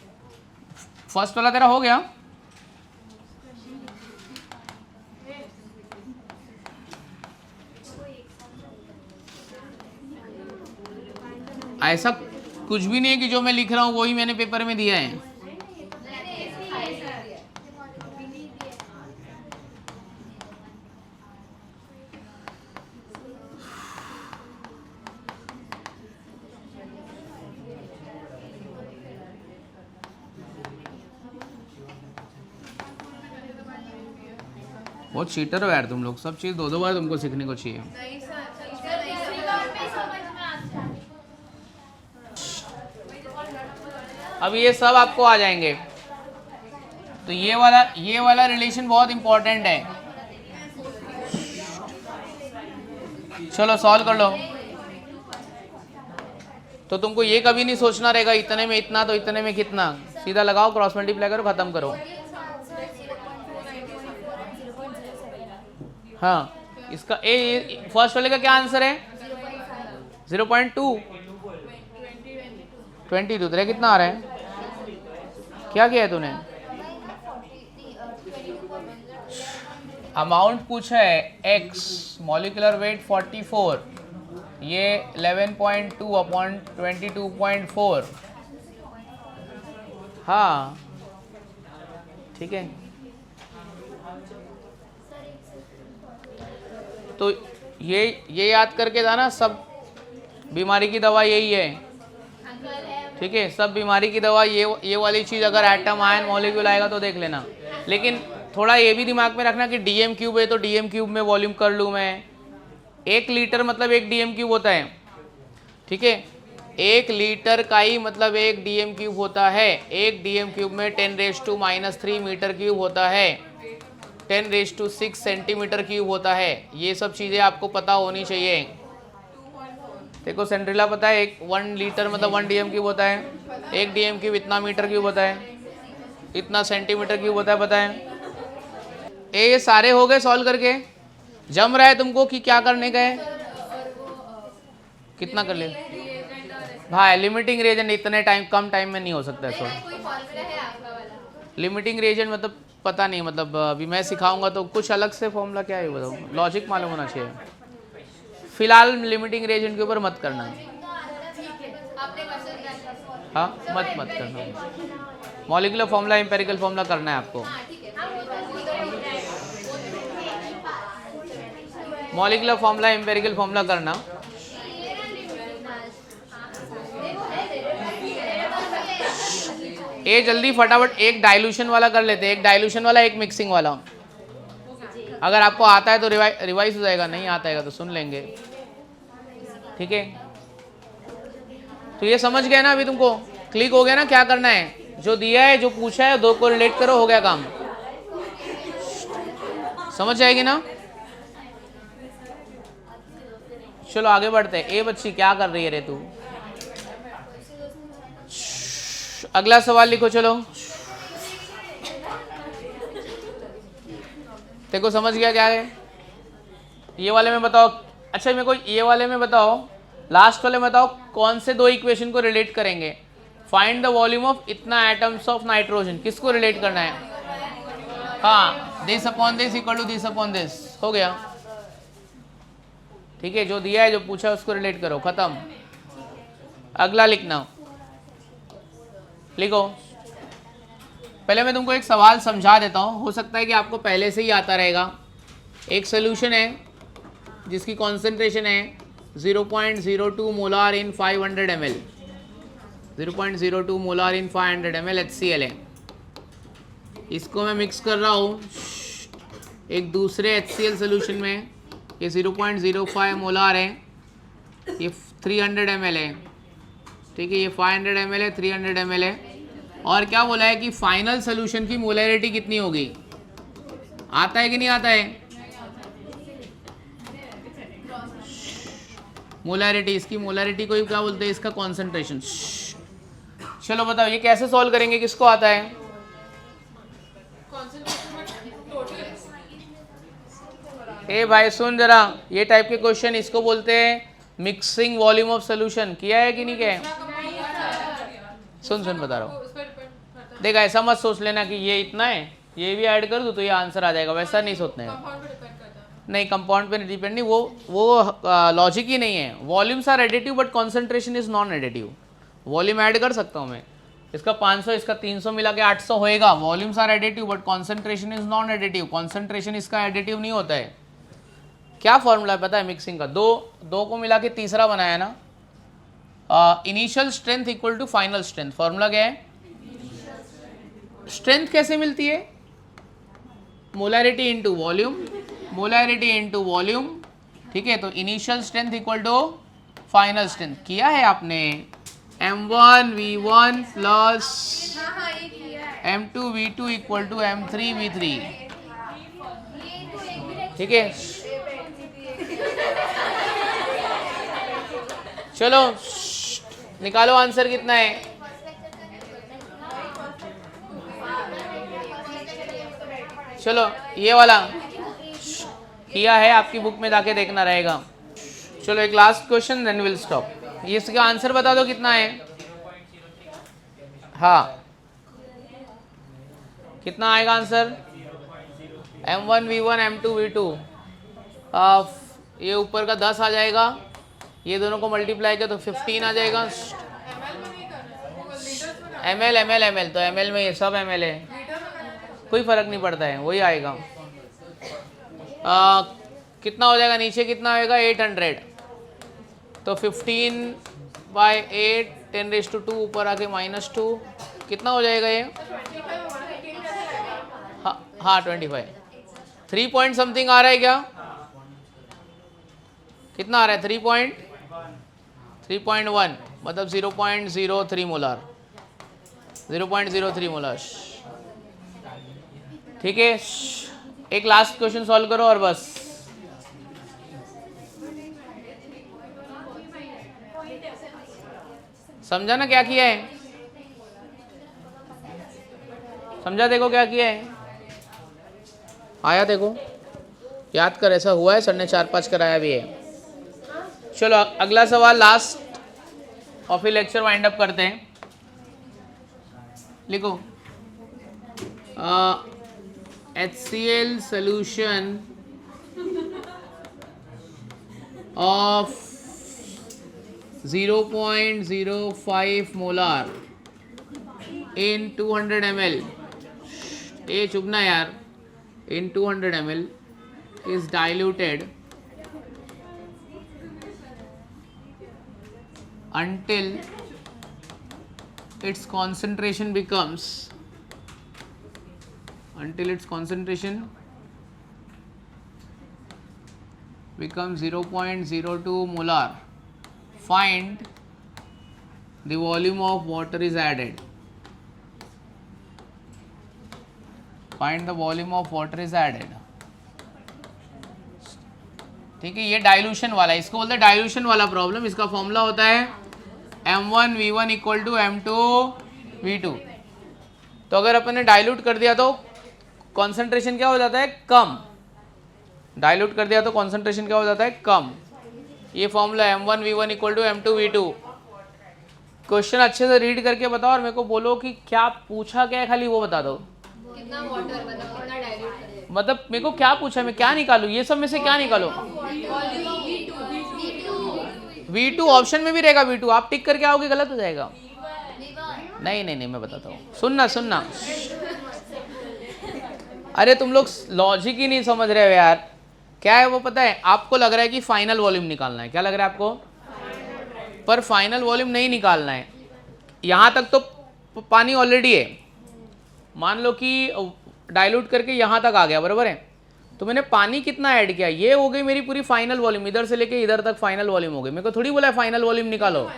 फर्स्ट वाला तेरा हो गया। ऐसा कुछ भी नहीं है कि जो मैं लिख रहा हूँ वही मैंने पेपर में दिया है। बहुत चीटर हो यार तुम लोग, सब चीज़ 2-2 बार तुमको सीखने को चाहिए। अब ये सब आपको आ जाएंगे। तो ये वाला रिलेशन बहुत इंपॉर्टेंट है। चलो सॉल्व कर लो। तो तुमको ये कभी नहीं सोचना रहेगा इतने में इतना तो इतने में कितना। सीधा लगाओ, क्रॉस मल्टीप्लाई करो, खत्म करो। हाँ, इसका फर्स्ट वाले का क्या आंसर है? 0.2 22। तेरा कितना आ रहा है? क्या किया है तूने? अमाउंट पूछा है x, मॉलिकुलर वेट 44, ये 11.2 अपॉन 22.4। हाँ ठीक है। तो ये याद करके था ना, सब बीमारी की दवा यही है। ठीक है, सब बीमारी की दवा ये वाली चीज़। अगर एटम आयन मॉलिक्यूल आएगा तो देख लेना। लेकिन थोड़ा ये भी दिमाग में रखना कि डीएम क्यूब है तो डीएम क्यूब में वॉल्यूम कर लूँ मैं। 1 लीटर मतलब 1 डीएम क्यूब होता है। ठीक है, 1 लीटर का ही मतलब 1 डीएम क्यूब होता है। 1 डीएम क्यूब में 10⁻³ मीटर क्यूब होता है, 10⁻6 सेंटीमीटर क्यूब होता है। ये सब चीज़ें आपको पता होनी चाहिए। देखो सेंट्रिला पता है, 1 लीटर मतलब 1 डीएम क्यूब होता है। 1 डीएम क्यूब इतना मीटर क्यूब होता है, इतना सेंटीमीटर क्यूब होता है, पता है। ये सारे हो गए सॉल्व करके। जम रहा है तुमको कि क्या करने का है? कितना कर ले भाई? लिमिटिंग रिएजेंट इतने कम टाइम में नहीं हो सकता है सॉल्व। लिमिटिंग रिएजेंट मतलब पता नहीं, मतलब अभी मैं सिखाऊंगा तो कुछ अलग से फॉर्मूला क्या है बताओ, लॉजिक मालूम होना चाहिए। फिलहाल लिमिटिंग रिएजेंट के ऊपर मत करना। हाँ मत करना। मॉलिक्यूलर फॉर्मूला, एम्पेरिकल फॉर्मूला करना है आपको। मॉलिक्यूलर फॉर्मूला, एम्पेरिकल फॉर्मूला करना। ये जल्दी फटाफट एक डाइल्यूशन वाला कर लेते हैं। एक डाइल्यूशन वाला, एक मिक्सिंग वाला। अगर आपको आता है तो रिवाइज हो जाएगा, नहीं आता है तो सुन लेंगे। ठीक है, तो ये समझ गए ना? अभी तुमको क्लिक हो गया ना क्या करना है? जो दिया है, जो पूछा है, 2 को रिलेट करो, हो गया काम। समझ जाएगी ना? चलो आगे बढ़ते हैं। ए बच्ची क्या कर रही है रे तू? अगला सवाल लिखो। चलो देखो समझ गया क्या है ये वाले में? बताओ। अच्छा मेरे को ये वाले में बताओ, लास्ट वाले में बताओ कौन से दो इक्वेशन को रिलेट करेंगे? फाइंड द वॉल्यूम ऑफ इतना एटम्स ऑफ नाइट्रोजन, किसको रिलेट करना है? हाँ, this upon this equal to this upon this, हो गया। ठीक है, जो दिया है जो पूछा है उसको रिलेट करो, खत्म। अगला लिखना, लिखो। पहले मैं तुमको एक सवाल समझा देता हूँ, हो सकता है कि आपको पहले से ही आता रहेगा। एक सोल्यूशन है जिसकी कॉन्सेंट्रेशन है 0.02 मोलार इन 500 ml, 0.02 मोलार इन 500 ml HCl है। इसको मैं मिक्स कर रहा हूँ एक दूसरे HCl सोल्यूशन में, ये 0.05 मोलार है, ये 300 ml है। ठीक है, ये 500 ml है, 300 ml है। और क्या बोला है कि फाइनल सोल्यूशन की मोलैरिटी कितनी होगी? आता है कि नहीं आता है? मोलैरिटी, इसकी मोलैरिटी को क्या बोलते हैं? इसका कॉन्सेंट्रेशन। चलो बताओ ये कैसे सॉल्व करेंगे, किसको आता है? ए भाई सुन जरा, ये टाइप के क्वेश्चन इसको बोलते हैं मिक्सिंग वॉल्यूम ऑफ सोल्यूशन। किया है कि नहीं किया है? सुन बता रहा हूँ। देख ऐसा मत सोच लेना कि ये इतना है, ये भी ऐड कर दूँ तो ये आंसर आ जाएगा, वैसा नहीं सोचना है। नहीं, कंपाउंड पे डिपेंड नहीं, वो लॉजिक ही नहीं है। Volumes are additive but concentration is non additive. Volume add कर सकता हूँ मैं, इसका 500 इसका 300 मिला के 800 होएगा। Volumes are additive but concentration is non additive. Concentration इसका एडिटिव नहीं होता है। क्या फॉर्मूला है पता है मिक्सिंग का? दो को मिला के तीसरा बनाया ना, initial strength equal to final strength. Formula क्या है? स्ट्रेंथ कैसे मिलती है? Molarity into volume, molarity into volume. ठीक है, तो initial strength equal to final strength. किया है आपने? m1v1 plus m2v2 equal to m3v3। ठीक है, चलो निकालो आंसर कितना है। चलो ये वाला किया है, आपकी बुक में जाके देखना रहेगा। चलो एक last question then will stop. ये इसका आंसर बता दो कितना है। हाँ, कितना आएगा आंसर? m1v1 m2v2, ये ऊपर का 10 आ जाएगा, ये दोनों को मल्टीप्लाई किया तो 15 आ जाएगा। ml तो ml में ये सब ml है, कोई फर्क नहीं पड़ता है, वही आएगा। कितना हो जाएगा नीचे? कितना आएगा? 800। तो 15/8 10⁻², ऊपर आके -2, कितना हो जाएगा ये? हाँ 25। 3 पॉइंट समथिंग आ रहा है क्या? कितना आ रहा है? 3.1 मतलब 0.03 मोलार, 0.03 मोलार। ठीक है, एक लास्ट क्वेश्चन सॉल्व करो और बस। समझा ना क्या किया है? समझा? देखो क्या किया है, आया देखो, याद कर। ऐसा हुआ है, सर ने 4-5 कराया भी है। चलो अगला सवाल लास्ट और फिर लेक्चर वाइंड अप करते हैं। लिखो, HCl solution of 0.05 molar in 200 ml, ये चुपना यार, in 200 ml is diluted until its concentration becomes 0.02 molar. Find the volume of water is added. Find the volume of water is added. ठीक है, ये dilution वाला है, इसको बोलते हैं डाइल्यूशन वाला प्रॉब्लम। इसका फॉर्मूला होता है m1v1 इक्वल टू m2v2। तो अगर अपन ने डाइल्यूट कर दिया तो कॉन्सेंट्रेशन क्या हो जाता है, कम। डाइल्यूट कर दिया तो कॉन्सेंट्रेशन क्या हो जाता है, कम। ये formula m1v1 equal to m2v2। Question अच्छे से रीड करके बताओ और मेरे को बोलो कि क्या पूछा क्या है, खाली वो बता दो। कितना वाटर मतलब कितना डाइल्यूट करें, मतलब मेरे को क्या पूछा, मैं क्या निकालूं, ये सब में से क्या निकालो। V2 ऑप्शन में भी रहेगा, V2 आप टिक करके आओगे गलत हो जाएगा। नहीं नहीं नहीं, मैं बताता हूँ, सुनना सुनना। अरे तुम लोग लॉजिक ही नहीं समझ रहे हो यार। क्या है वो पता है आपको, लग रहा है कि फाइनल वॉल्यूम निकालना है, क्या लग रहा है आपको, पर फाइनल वॉल्यूम नहीं निकालना है। यहाँ तक तो पानी ऑलरेडी है, मान लो कि डाइल्यूट करके यहाँ तक आ गया, बराबर है। तो मैंने पानी कितना ऐड किया, ये हो गई मेरी पूरी फाइनल वॉल्यूम, इधर से लेके इधर तक फाइनल वॉल्यूम हो गई। मेरे को थोड़ी बोला है फाइनल वॉल्यूम निकालो,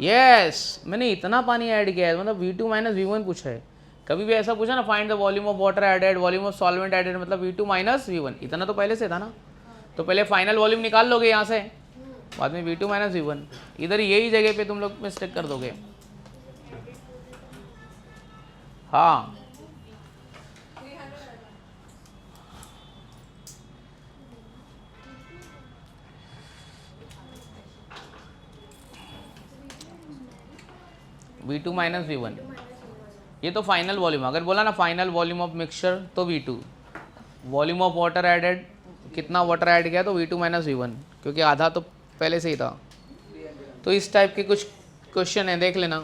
यस मैंने इतना पानी ऐड किया है, मतलब V2 माइनस V1 पूछा है। कभी भी ऐसा पूछा ना, find the volume of water added, volume of solvent added, मतलब V2 माइनस V1, इतना तो पहले से था ना। तो पहले फाइनल वॉल्यूम निकाल लोगे यहाँ से, बाद में V2 माइनस V1। इधर यही जगह पे तुम लोग मिस्टेक कर दोगे। हाँ V2 माइनस V1, ये तो फाइनल वॉल्यूम। अगर बोला ना फाइनल वॉल्यूम ऑफ मिक्सचर तो V2, volume of water added, कितना वाटर ऐड किया तो V2 माइनस V1, क्योंकि आधा तो पहले से ही था। तो इस टाइप के कुछ क्वेश्चन है, देख लेना।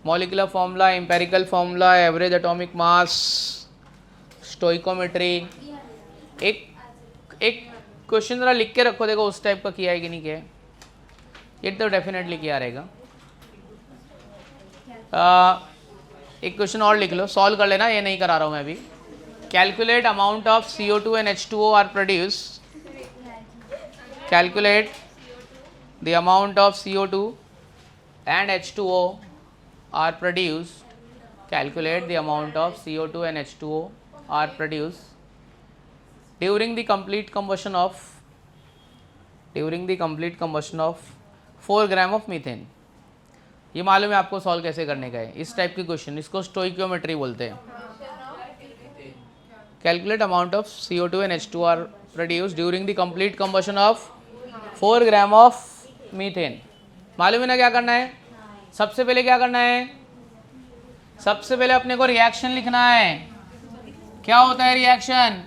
Molecular formula, empirical formula, average atomic mass, stoichiometry. एक क्वेश्चन जरा लिख के रखो, देखो उस टाइप का किया है कि नहीं किया है। ये तो डेफिनेटली किया रहेगा। एक क्वेश्चन और लिख लो, सॉल्व कर लेना, ये नहीं करा रहा हूँ मैं अभी। Calculate amount of CO2 and H2O are produce. Calculate the amount of CO2 and H2O are produced. Calculate the amount of CO2 and H2O are produced during the complete combustion of 4 gram of methane. ये मालूम है आपको solve कैसे करने का है, इस type के क्वेश्चन, इसको स्टोइकियोमेट्री बोलते हैं। Calculate amount of CO2 and H2O are produced during the complete combustion of 4 gram of methane. मालूम है ना क्या करना है। सबसे पहले क्या करना है, सबसे पहले अपने को रिएक्शन लिखना है। क्या होता है reaction,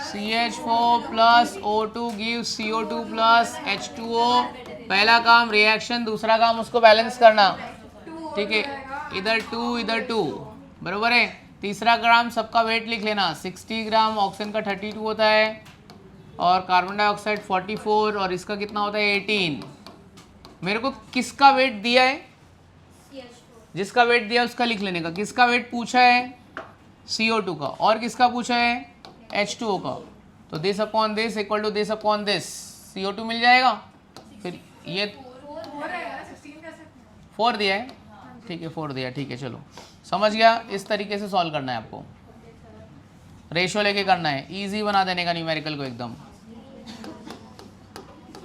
CH4 plus O2 gives CO2 plus H2O। पहला काम रिएक्शन, दूसरा काम उसको बैलेंस करना, ठीक है। इधर 2 इधर 2, बराबर है। तीसरा काम सबका वेट लिख लेना, 60 ग्राम, ऑक्सीजन का 32 होता है और कार्बन डाइऑक्साइड 44, और इसका कितना होता है 18। मेरे को किसका वेट दिया है, जिसका वेट दिया उसका लिख लेने का। किसका वेट पूछा है, CO2 का, और किसका पूछा है H2O का। तो this upon this equal to this upon this, CO2 मिल जाएगा। फिर ये 4 दिया है, ठीक है 4 दिया, ठीक है चलो समझ गया। इस तरीके से सॉल्व करना है आपको, रेशियो लेके करना है, इजी बना देने का न्यूमेरिकल को एकदम।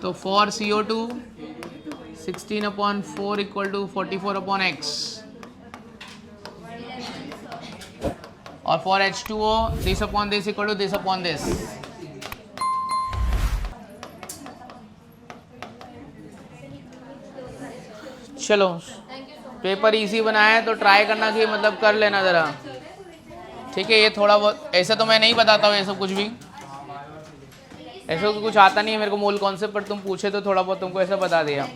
तो 4 CO2 16/4 इक्वल टू 44/x, और for H2O this upon this equal to this upon this. चलो पेपर इजी बनाया है तो ट्राई करना कि मतलब कर लेना ज़रा, ठीक है। ये थोड़ा बहुत ऐसा तो मैं नहीं बताता हूँ, ये सब कुछ भी ऐसा कुछ आता नहीं है मेरे को मूल कॉन्सेप्ट, पर तुम पूछे तो थोड़ा बहुत तुमको ऐसा बता दिया।